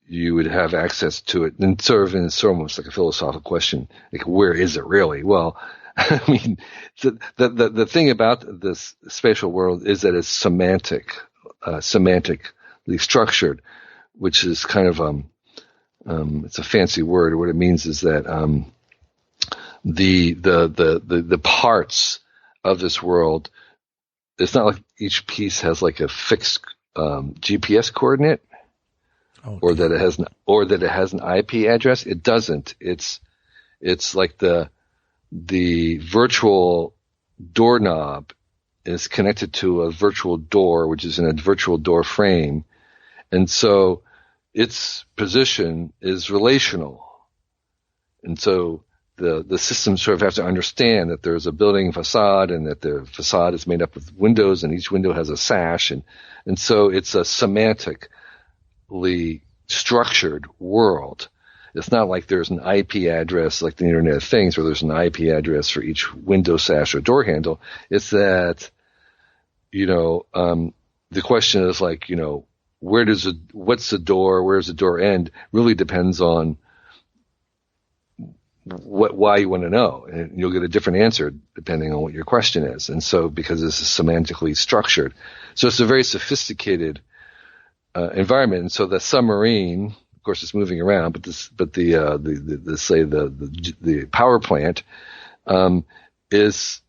Speaker 3: You would have access to it, and it's almost like a philosophical question, like where is it really? Well, I mean, the thing about this spatial world is that it's semantically structured, which is kind of it's a fancy word. What it means is that the parts of this world, it's not like each piece has like a fixed GPS coordinate. Okay. Or that it has an IP address. It doesn't. It's like the virtual doorknob is connected to a virtual door, which is in a virtual door frame, and so its position is relational. And so the systems sort of have to understand that there's a building facade, and that the facade is made up of windows, and each window has a sash, and so it's a semantically structured world. It's not like there's an IP address like the Internet of Things, where there's an IP address for each window sash or door handle. It's that, the question is like, what's the door, where's the door end, really depends on why you want to know, and you'll get a different answer depending on what your question is. And so, because this is semantically structured, so it's a very sophisticated environment. And so the submarine, of course, is moving around, but the power plant is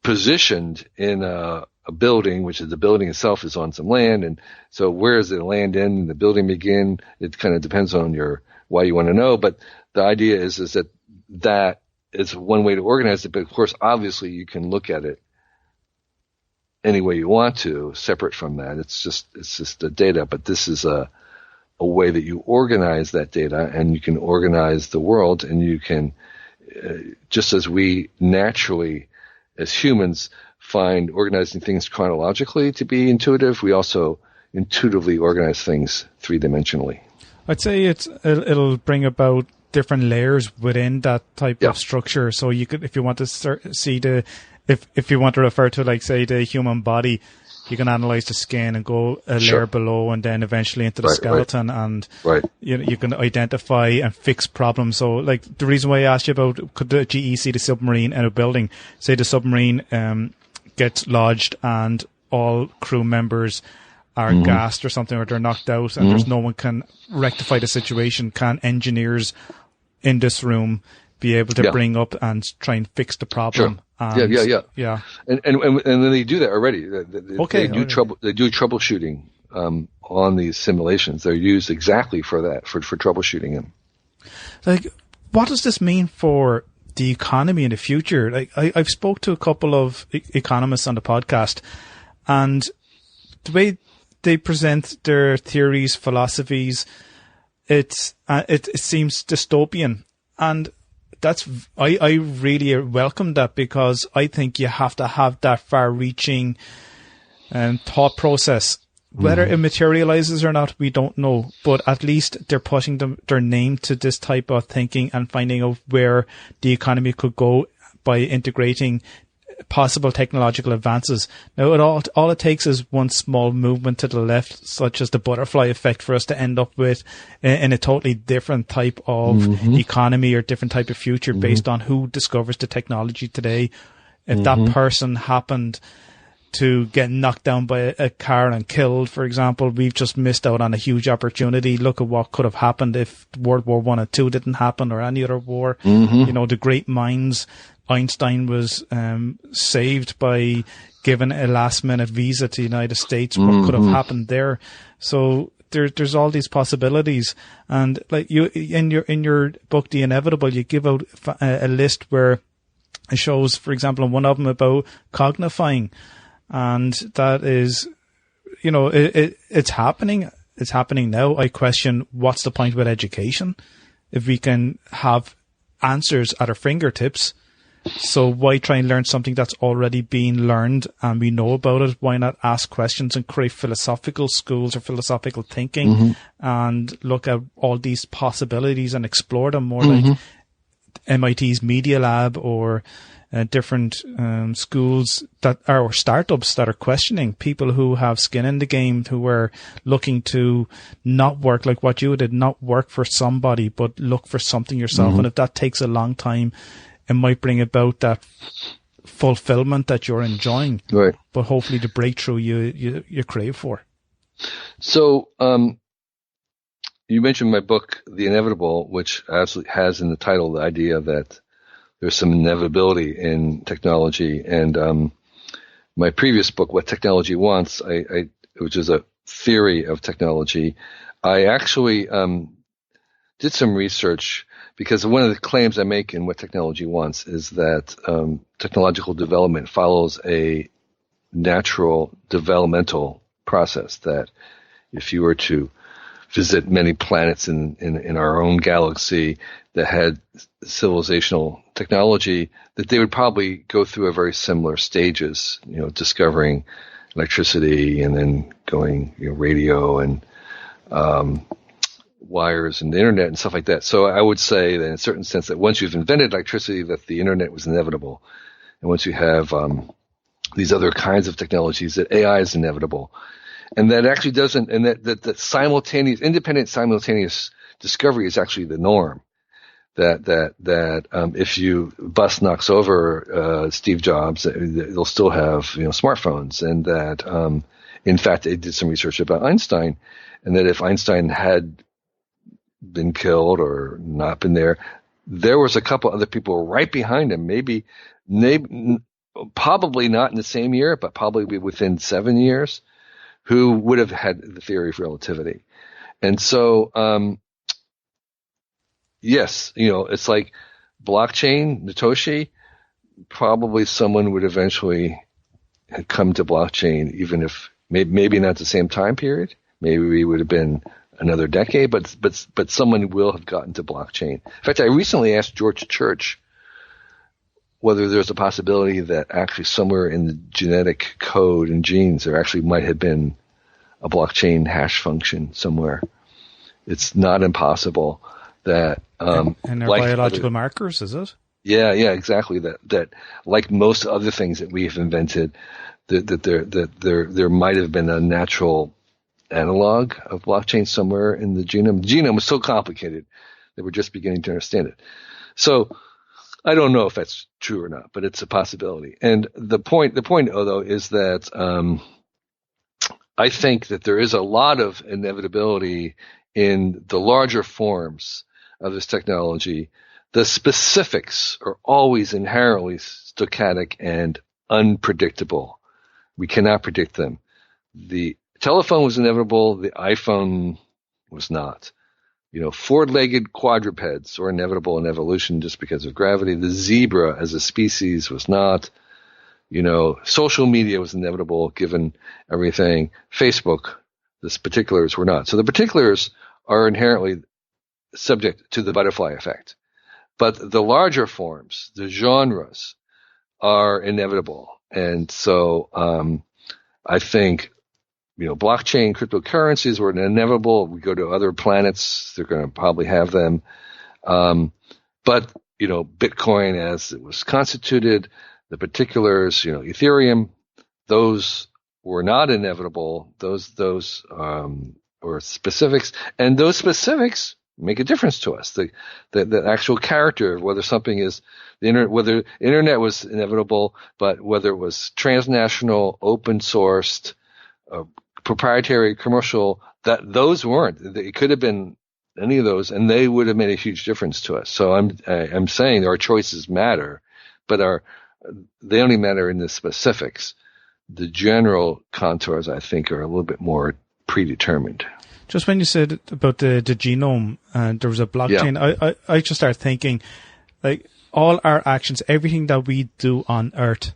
Speaker 3: positioned in a building, which is the building itself is on some land. And so where does the land end and the building begin? It kind of depends on why you want to know. But the idea is that is one way to organize it. But of course, obviously, you can look at it any way you want to, separate from that. It's just the data. But this is a way that you organize that data, and you can organize the world, and you can, just as we naturally, as humans, find organizing things chronologically to be intuitive, we also intuitively organize things three-dimensionally.
Speaker 4: I'd say it'll bring about different layers within that type of structure. So you could, if you want to see if you want to refer to, like, say, the human body, you can analyze the skin and go a layer below, and then eventually into the skeleton, and you can identify and fix problems. So, like, the reason why I asked you about could the GE see the submarine in a building, say the submarine gets lodged and all crew members are gassed or something, or they're knocked out, and there's no one can rectify the situation. Can engineers in this room be able to bring up and try and fix the problem?
Speaker 3: Sure. Yeah. And then they do that already. They do troubleshooting on these simulations. They're used exactly for that, for troubleshooting them.
Speaker 4: Like, what does this mean for the economy in the future? Like, I've spoke to a couple of economists on the podcast, and the way they present their theories, philosophies, it seems dystopian, and I really welcome that, because I think you have to have that far-reaching thought process. Whether it materializes or not, we don't know, but at least they're putting their name to this type of thinking and finding out where the economy could go by integrating possible technological advances. Now, all it takes is one small movement to the left, such as the butterfly effect, for us to end up with in a totally different type of economy or different type of future based on who discovers the technology today. If that person happened to get knocked down by a car and killed, for example, we've just missed out on a huge opportunity. Look at what could have happened if World War I and II didn't happen, or any other war. The great minds. Einstein was saved by giving a last-minute visa to the United States. What could have happened there? So there's all these possibilities. And like you, in your book, The Inevitable, you give out a list where it shows, for example, in one of them about cognifying. And that is, it's happening. It's happening now. I question, what's the point with education if we can have answers at our fingertips? So why try and learn something that's already been learned and we know about it? Why not ask questions and create philosophical schools or philosophical thinking and look at all these possibilities and explore them more, like MIT's Media Lab or different schools that are, or startups that are questioning, people who have skin in the game, who are looking to not work like what you did, not work for somebody, but look for something yourself. And if that takes a long time, it might bring about that fulfillment that you're enjoying,
Speaker 3: right? But
Speaker 4: hopefully the breakthrough you crave for.
Speaker 3: So, you mentioned my book, The Inevitable, which absolutely has in the title the idea that there's some inevitability in technology. And my previous book, What Technology Wants, which is a theory of technology, I actually did some research, because one of the claims I make in What Technology Wants is that technological development follows a natural developmental process, that if you were to visit many planets in our own galaxy that had civilizational technology, that they would probably go through a very similar stages, discovering electricity and then going, radio and wires and the internet and stuff like that. So I would say that in a certain sense that once you've invented electricity, that the internet was inevitable. And once you have these other kinds of technologies, that AI is inevitable. And that actually doesn't, and that simultaneous, independent simultaneous discovery is actually the norm. That if you bus knocks over Steve Jobs, they'll still have smartphones, and that in fact they did some research about Einstein, and that if Einstein had been killed or not been there was a couple other people right behind him, maybe probably not in the same year, but probably within 7 years, who would have had the theory of relativity. And so, yes, it's like blockchain, Satoshi, probably someone would eventually come to blockchain, even if maybe not the same time period. Maybe it would have been another decade, but someone will have gotten to blockchain. In fact, I recently asked George Church whether there's a possibility that actually somewhere in the genetic code and genes there actually might have been a blockchain hash function somewhere. It's not impossible that
Speaker 4: and they're like biological markers, is it?
Speaker 3: Yeah, exactly. That like most other things that we have invented, that there might have been a natural analog of blockchain somewhere in the genome. The genome was so complicated that we're just beginning to understand it. So I don't know if that's true or not, but it's a possibility. And the point though is that I think that there is a lot of inevitability in the larger forms of this technology. The specifics are always inherently stochastic and unpredictable. We cannot predict them. The telephone was inevitable. The iPhone was not. Four-legged quadrupeds are inevitable in evolution just because of gravity. The zebra as a species was not. Social media was inevitable given everything. Facebook, the particulars were not. So the particulars are inherently subject to the butterfly effect. But the larger forms, the genres, are inevitable. And so I think blockchain, cryptocurrencies were inevitable. We go to other planets, they're going to probably have them. But Bitcoin as it was constituted, the particulars, Ethereum, those were not inevitable. Those were specifics, and those specifics make a difference to us. The actual character of whether something is whether the internet was inevitable, but whether it was transnational, open sourced, proprietary, commercial, that those weren't. It could have been any of those, and they would have made a huge difference to us. So I'm saying our choices matter, but they only matter in the specifics. The general contours, I think, are a little bit more predetermined.
Speaker 4: Just when you said about the genome and there was a blockchain, I just started thinking, like, all our actions, everything that we do on Earth,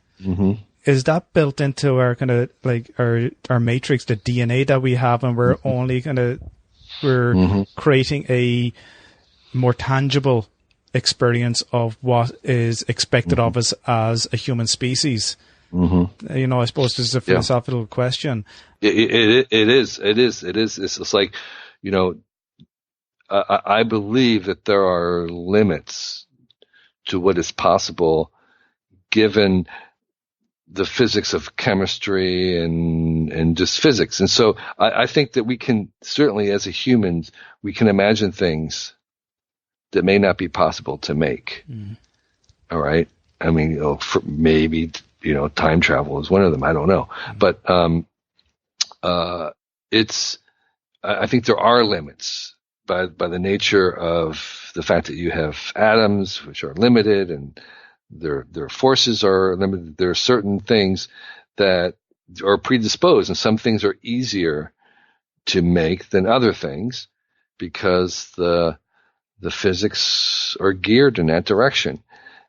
Speaker 4: is that built into our kind of like our matrix, the DNA that we have, and we're only kind of creating a more tangible experience of what is expected of us as a human species. You know, I suppose this is a philosophical question.
Speaker 3: It is. It's like, you know, I believe that there are limits to what is possible given the physics of chemistry and just physics. And so I think that we can certainly, as a humans, we can imagine things that may not be possible to make. All right. I mean, you know, maybe, you know, time travel is one of them. I don't know. But, I think there are limits by the nature of the fact that you have atoms, which are limited, and their forces are limited. There are certain things that are predisposed, and some things are easier to make than other things because the physics are geared in that direction.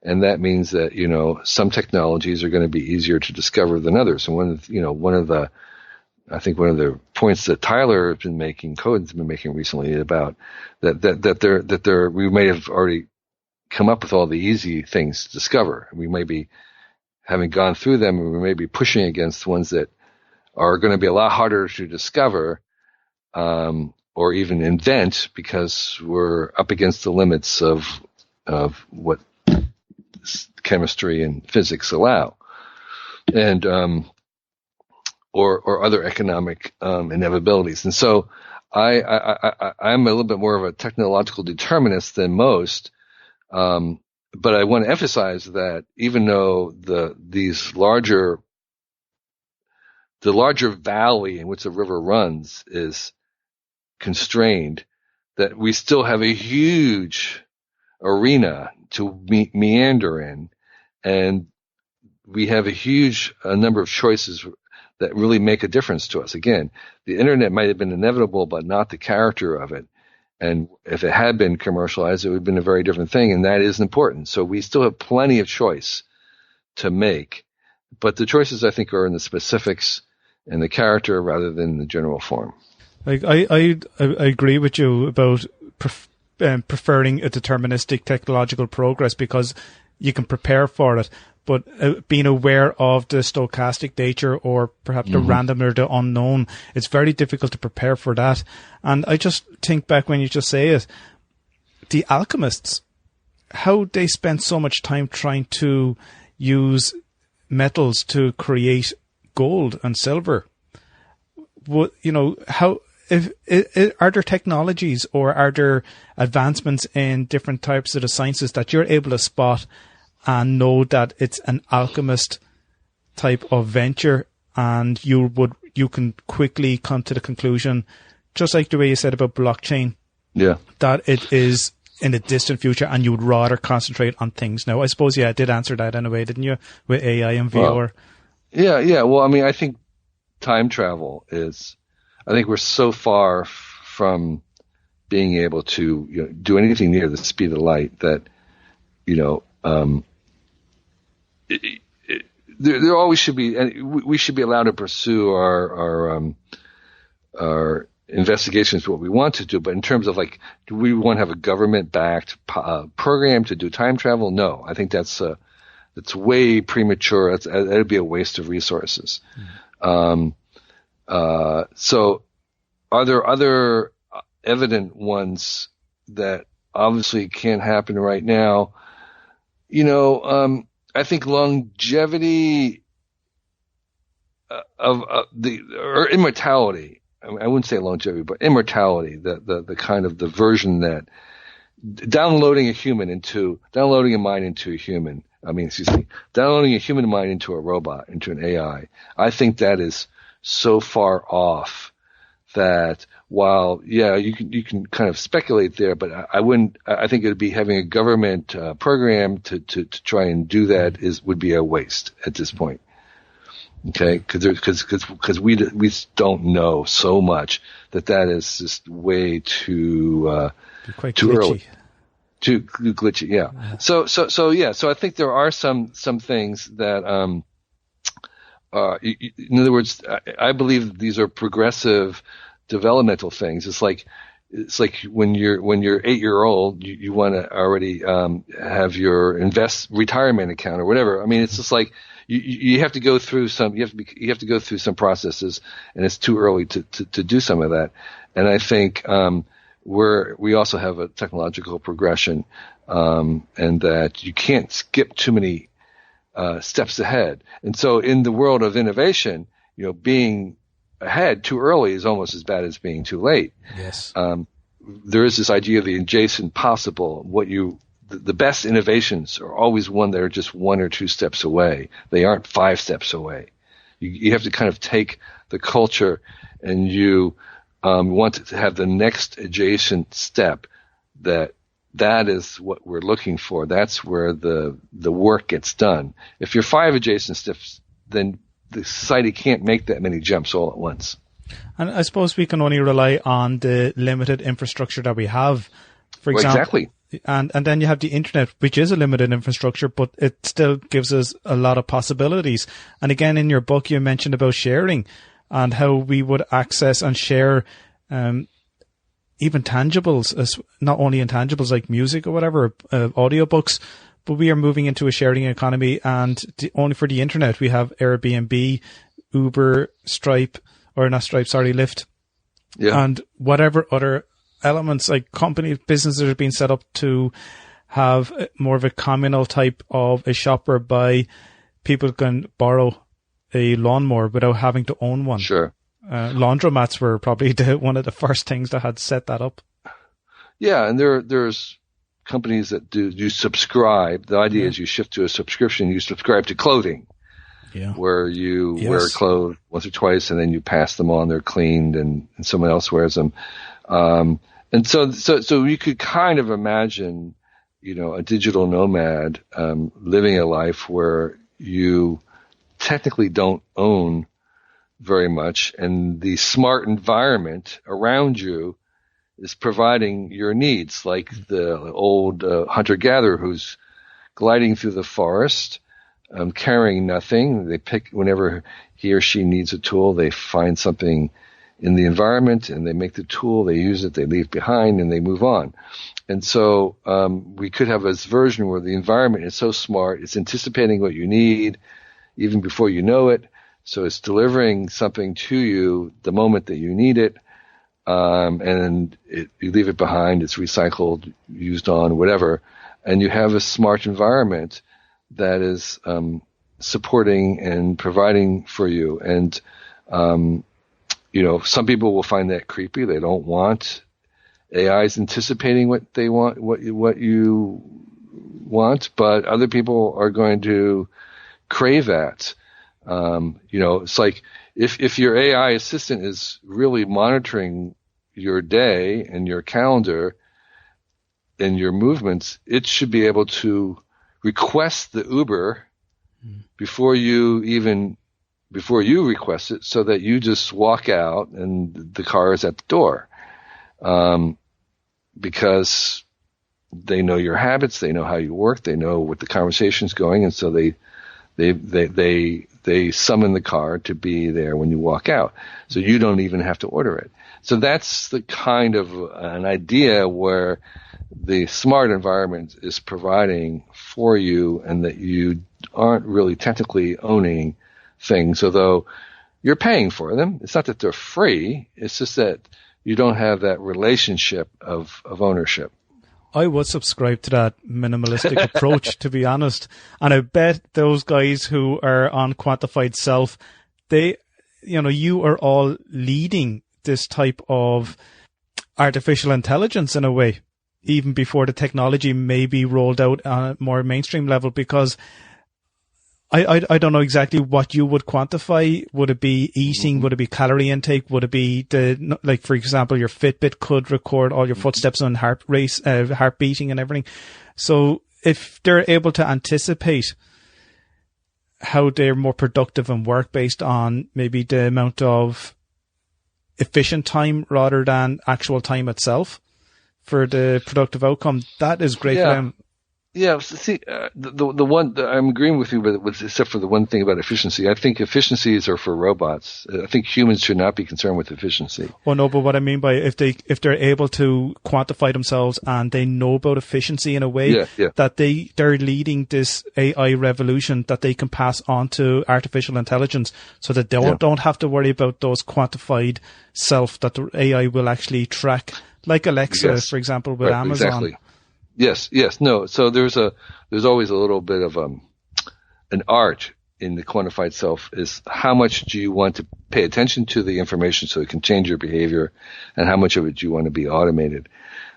Speaker 3: And that means that, you know, some technologies are going to be easier to discover than others. And one of the points that Tyler has been making, Cohen's been making recently about that we may have already come up with all the easy things to discover. We may be having gone through them, and we may be pushing against ones that are going to be a lot harder to discover, or even invent, because we're up against the limits of what chemistry and physics allow, and or other economic inevitabilities. And so I'm a little bit more of a technological determinist than most, but I want to emphasize that even though the larger valley in which the river runs is constrained, that we still have a huge arena to meander in, and we have a huge number of choices that really make a difference to us. Again, the internet might have been inevitable, but not the character of it. And if it had been commercialized, it would have been a very different thing, and that is important. So we still have plenty of choice to make, but the choices, I think, are in the specifics and the character rather than the general form.
Speaker 4: Like I agree with you about preferring a deterministic technological progress because you can prepare for it, but being aware of the stochastic nature or perhaps the random or the unknown, it's very difficult to prepare for that. And I just think back when you just say it, the alchemists, how they spent so much time trying to use metals to create gold and silver. What, you know, how, are there technologies or are there advancements in different types of the sciences that you're able to spot and know that it's an alchemist type of venture, and you can quickly come to the conclusion, just like the way you said about blockchain, that it is in the distant future and you would rather concentrate on things now? I suppose, I did answer that in a way, didn't you, with AI and VR?
Speaker 3: Well, I mean, I think time travel I think we're so far from being able to do anything near the speed of light that, there always should be, and we should be allowed to pursue our investigations, what we want to do. But in terms of like, do we want to have a government-backed program to do time travel? No, I think that's way premature. That'd be a waste of resources. So are there other evident ones that obviously can't happen right now? I think longevity or immortality. I wouldn't say longevity, but immortality, the kind of the version that downloading a mind into a robot, into an AI. I think that is so far off that while, you can kind of speculate there, but I think it would be having a government program to try and do that would be a waste at this point. Okay, because we don't know so much that is just way too early, too glitchy. Yeah. So I think there are some things that in other words, I believe these are progressive developmental things. It's like when you're 8-year-old, you want to already have your retirement account or whatever. I mean, it's just like you have to go through some processes, and it's too early to do some of that. And I think we also have a technological progression, and that you can't skip too many steps ahead. And so in the world of innovation, being ahead too early is almost as bad as being too late.
Speaker 2: Yes.
Speaker 3: There is this idea of the adjacent possible. The best innovations are always one that are just 1 or 2 steps away. They aren't 5 steps away. You have to kind of take the culture, and you want to have the next adjacent step. That is what we're looking for. That's where the work gets done. If you're 5 adjacent steps, then the society can't make that many jumps all at once.
Speaker 4: And I suppose we can only rely on the limited infrastructure that we have. For example,
Speaker 3: exactly.
Speaker 4: And then you have the internet, which is a limited infrastructure, but it still gives us a lot of possibilities. And again, in your book, you mentioned about sharing and how we would access and share even tangibles, not only intangibles like music or whatever, audiobooks, but we are moving into a sharing economy, and only for the internet we have Airbnb, Uber, Lyft, and whatever other elements like businesses are being set up to have more of a communal type of a shop whereby people can borrow a lawnmower without having to own one.
Speaker 3: Sure.
Speaker 4: Laundromats were probably one of the first things that had set that up. Yeah,
Speaker 3: and there's companies that do subscribe. The idea is you shift to a subscription. You subscribe to clothing, where you wear clothes once or twice, and then you pass them on. They're cleaned, and someone else wears them. And so you could kind of imagine, a digital nomad living a life where you technically don't own very much, and the smart environment around you is providing your needs, like the old hunter-gatherer who's gliding through the forest, carrying nothing. They pick whenever he or she needs a tool, they find something in the environment and they make the tool, they use it, they leave behind, and they move on. And so we could have this version where the environment is so smart, it's anticipating what you need even before you know it. So it's delivering something to you the moment that you need it. And you leave it behind, it's recycled, used on, whatever, and you have a smart environment that is supporting and providing for you. And some people will find that creepy. They don't want AIs anticipating what they want, what you want, but other people are going to crave that. It's like if your AI assistant is really monitoring your day and your calendar and your movements, it should be able to request the Uber before you request it, so that you just walk out and the car is at the door. Because they know your habits, they know how you work, they know what the conversation's going, and so they summon the car to be there when you walk out. So you don't even have to order it. So that's the kind of an idea where the smart environment is providing for you, and that you aren't really technically owning things, although you're paying for them. It's not that they're free. It's just that you don't have that relationship of ownership.
Speaker 4: I would subscribe to that minimalistic approach, to be honest. And I bet those guys who are on quantified self, you are all leading this type of artificial intelligence in a way, even before the technology may be rolled out on a more mainstream level, because I don't know exactly what you would quantify. Would it be eating? Would it be calorie intake? Would it be for example, your Fitbit could record all your footsteps and heart beating and everything. So if they're able to anticipate how they're more productive in work based on maybe the amount of efficient time rather than actual time itself for the productive outcome. That is great for them.
Speaker 3: Yeah, see, the one I'm agreeing with you, but except for the one thing about efficiency, I think efficiencies are for robots. I think humans should not be concerned with efficiency.
Speaker 4: Well, no, but what I mean by if they're able to quantify themselves and they know about efficiency in a way that they're leading this AI revolution that they can pass on to artificial intelligence, so that they don't have to worry about those quantified self that the AI will actually track, like Alexa, for example, with Amazon.
Speaker 3: Exactly. Yes. No. So there's always a little bit of an art in the quantified self. Is how much do you want to pay attention to the information so it can change your behavior, and how much of it do you want to be automated?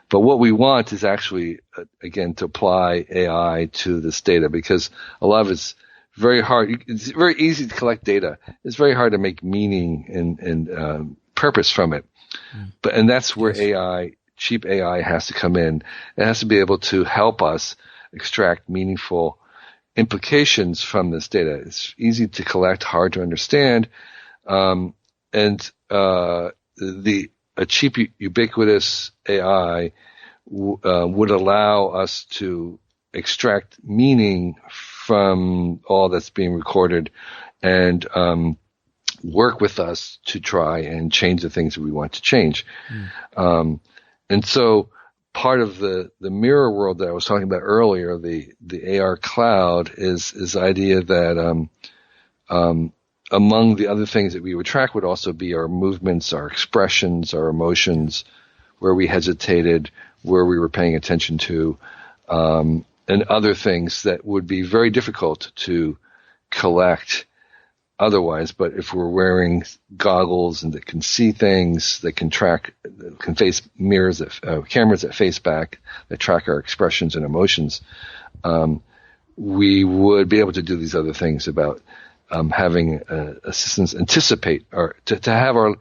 Speaker 3: But what we want is actually, again, to apply AI to this data, because a lot of it's very hard. It's very easy to collect data. It's very hard to make meaning and purpose from it. And that's where cheap AI has to come in. It has to be able to help us extract meaningful implications from this data. It's easy to collect, hard to understand, and a cheap, ubiquitous AI would allow us to extract meaning from all that's being recorded and work with us to try and change the things that we want to change. And so part of the mirror world that I was talking about earlier, the AR cloud, is the idea that among the other things that we would track would also be our movements, our expressions, our emotions, where we hesitated, where we were paying attention to, and other things that would be very difficult to collect otherwise. But if we're wearing goggles and that can see things, that can track, can face mirrors, cameras that face back, that track our expressions and emotions, we would be able to do these other things about having assistants anticipate, or to have our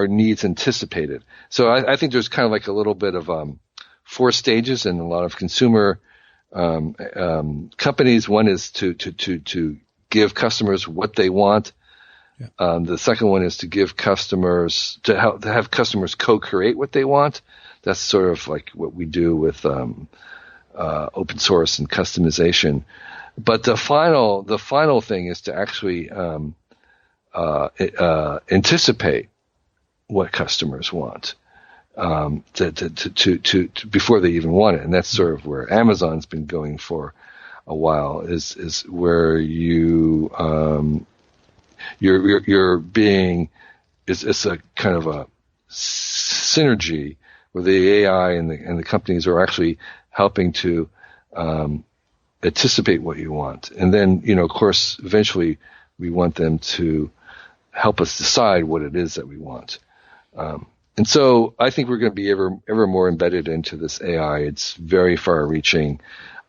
Speaker 3: needs anticipated. So I think there's kind of like a little bit of 4 stages in a lot of consumer companies. One is to give customers what they want. Yeah. The second one is to give customers, to have customers co-create what they want. That's sort of like what we do with open source and customization. But the final thing is to actually anticipate what customers want to before they even want it, and that's sort of where Amazon's been going for a while. Is where you're being it's a kind of a synergy where the AI and the companies are actually helping to anticipate what you want. And then, of course, eventually we want them to help us decide what it is that we want. And so I think we're going to be ever more embedded into this AI. It's very far reaching.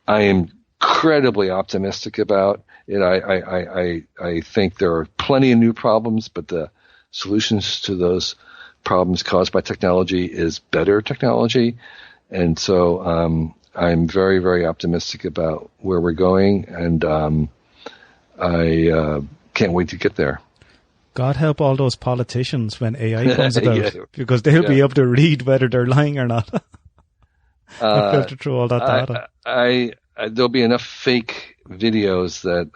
Speaker 3: I am incredibly optimistic about it. I think there are plenty of new problems, but the solutions to those problems caused by technology is better technology. And so I'm very, very optimistic about where we're going, and I can't wait to get there.
Speaker 4: God help all those politicians when AI comes about, because they'll be able to read whether they're lying or not. And filter through all that data.
Speaker 3: There'll be enough fake videos that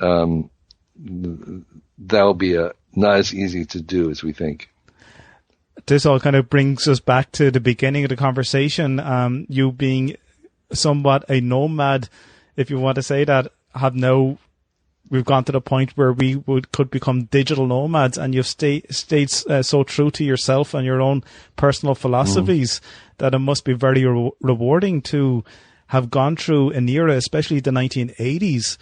Speaker 3: that'll be not as easy to do as we think.
Speaker 4: This all kind of brings us back to the beginning of the conversation. You being somewhat a nomad, if you want to say that, we've gone to the point where we could become digital nomads, and you've stayed so true to yourself and your own personal philosophies that it must be very rewarding to have gone through an era, especially the 1980s,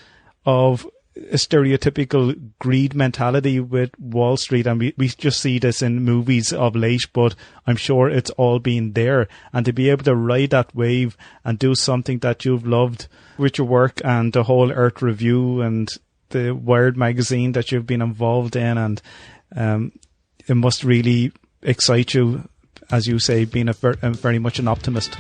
Speaker 4: of a stereotypical greed mentality with Wall Street. And we just see this in movies of late, but I'm sure it's all been there. And to be able to ride that wave and do something that you've loved with your work, and the whole Earth Review and the Wired magazine that you've been involved in, and it must really excite you, as you say, being very much an optimist.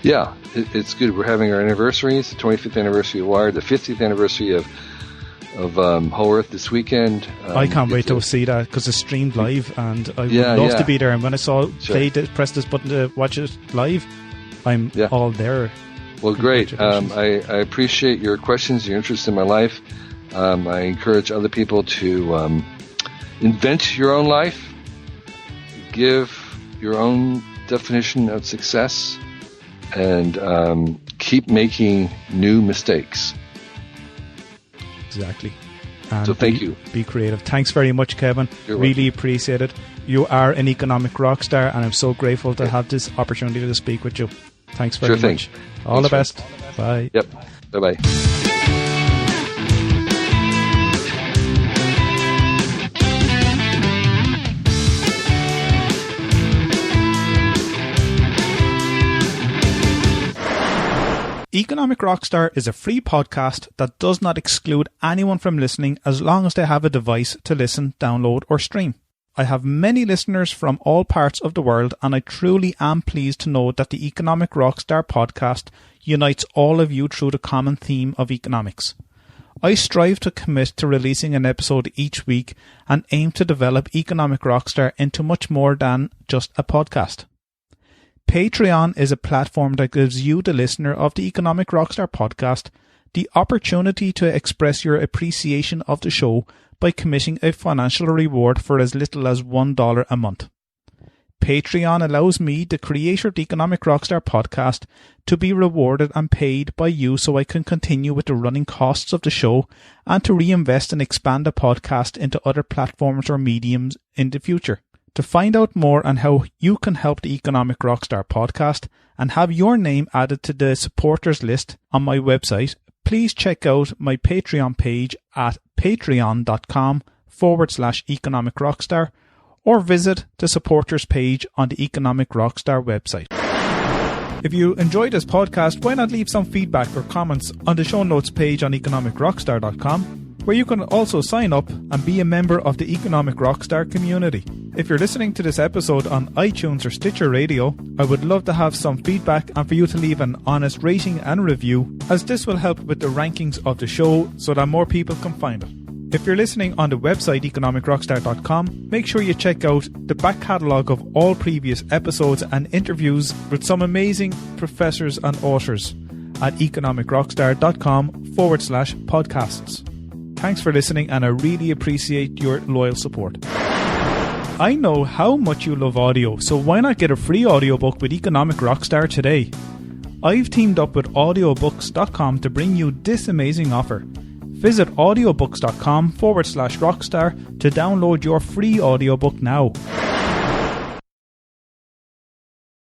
Speaker 3: Yeah, it's good. We're having our anniversaries, the 25th anniversary of Wired, the 50th anniversary of Whole Earth this weekend.
Speaker 4: I can't wait to see that because it's streamed live, and I would love to be there. And when I saw press this button to watch it live, I'm all there.
Speaker 3: Well, great. I appreciate your questions, your interest in my life. I encourage other people to invent your own life, give your own definition of success, and keep making new mistakes.
Speaker 4: Exactly. And
Speaker 3: so thank you.
Speaker 4: Be creative. Thanks very much, Kevin.
Speaker 3: You're
Speaker 4: really
Speaker 3: welcome.
Speaker 4: Appreciate it. You are an economic rock star, and I'm so grateful to have this opportunity to speak with you. Thanks very much. All the best. Bye.
Speaker 3: Yep. Bye-bye.
Speaker 4: Economic Rockstar is a free podcast that does not exclude anyone from listening as long as they have a device to listen, download or stream. I have many listeners from all parts of the world, and I truly am pleased to know that the Economic Rockstar podcast unites all of you through the common theme of economics. I strive to commit to releasing an episode each week and aim to develop Economic Rockstar into much more than just a podcast. Patreon is a platform that gives you, the listener of the Economic Rockstar podcast, the opportunity to express your appreciation of the show by committing a financial reward for as little as $1 a month. Patreon allows me, the creator of the Economic Rockstar podcast, to be rewarded and paid by you so I can continue with the running costs of the show and to reinvest and expand the podcast into other platforms or mediums in the future. To find out more on how you can help the Economic Rockstar podcast and have your name added to the supporters list on my website, please check out my Patreon page at patreon.com/Economic Rockstar or visit the supporters page on the Economic Rockstar website. If you enjoyed this podcast, why not leave some feedback or comments on the show notes page on economicrockstar.com, where you can also sign up and be a member of the Economic Rockstar community. If you're listening to this episode on iTunes or Stitcher Radio, I would love to have some feedback and for you to leave an honest rating and review, as this will help with the rankings of the show so that more people can find it. If you're listening on the website economicrockstar.com, make sure you check out the back catalogue of all previous episodes and interviews with some amazing professors and authors at economicrockstar.com/podcasts. Thanks for listening, and I really appreciate your loyal support. I know how much you love audio, so why not get a free audiobook with Economic Rockstar today? I've teamed up with audiobooks.com to bring you this amazing offer. Visit audiobooks.com/rockstar to download your free audiobook now.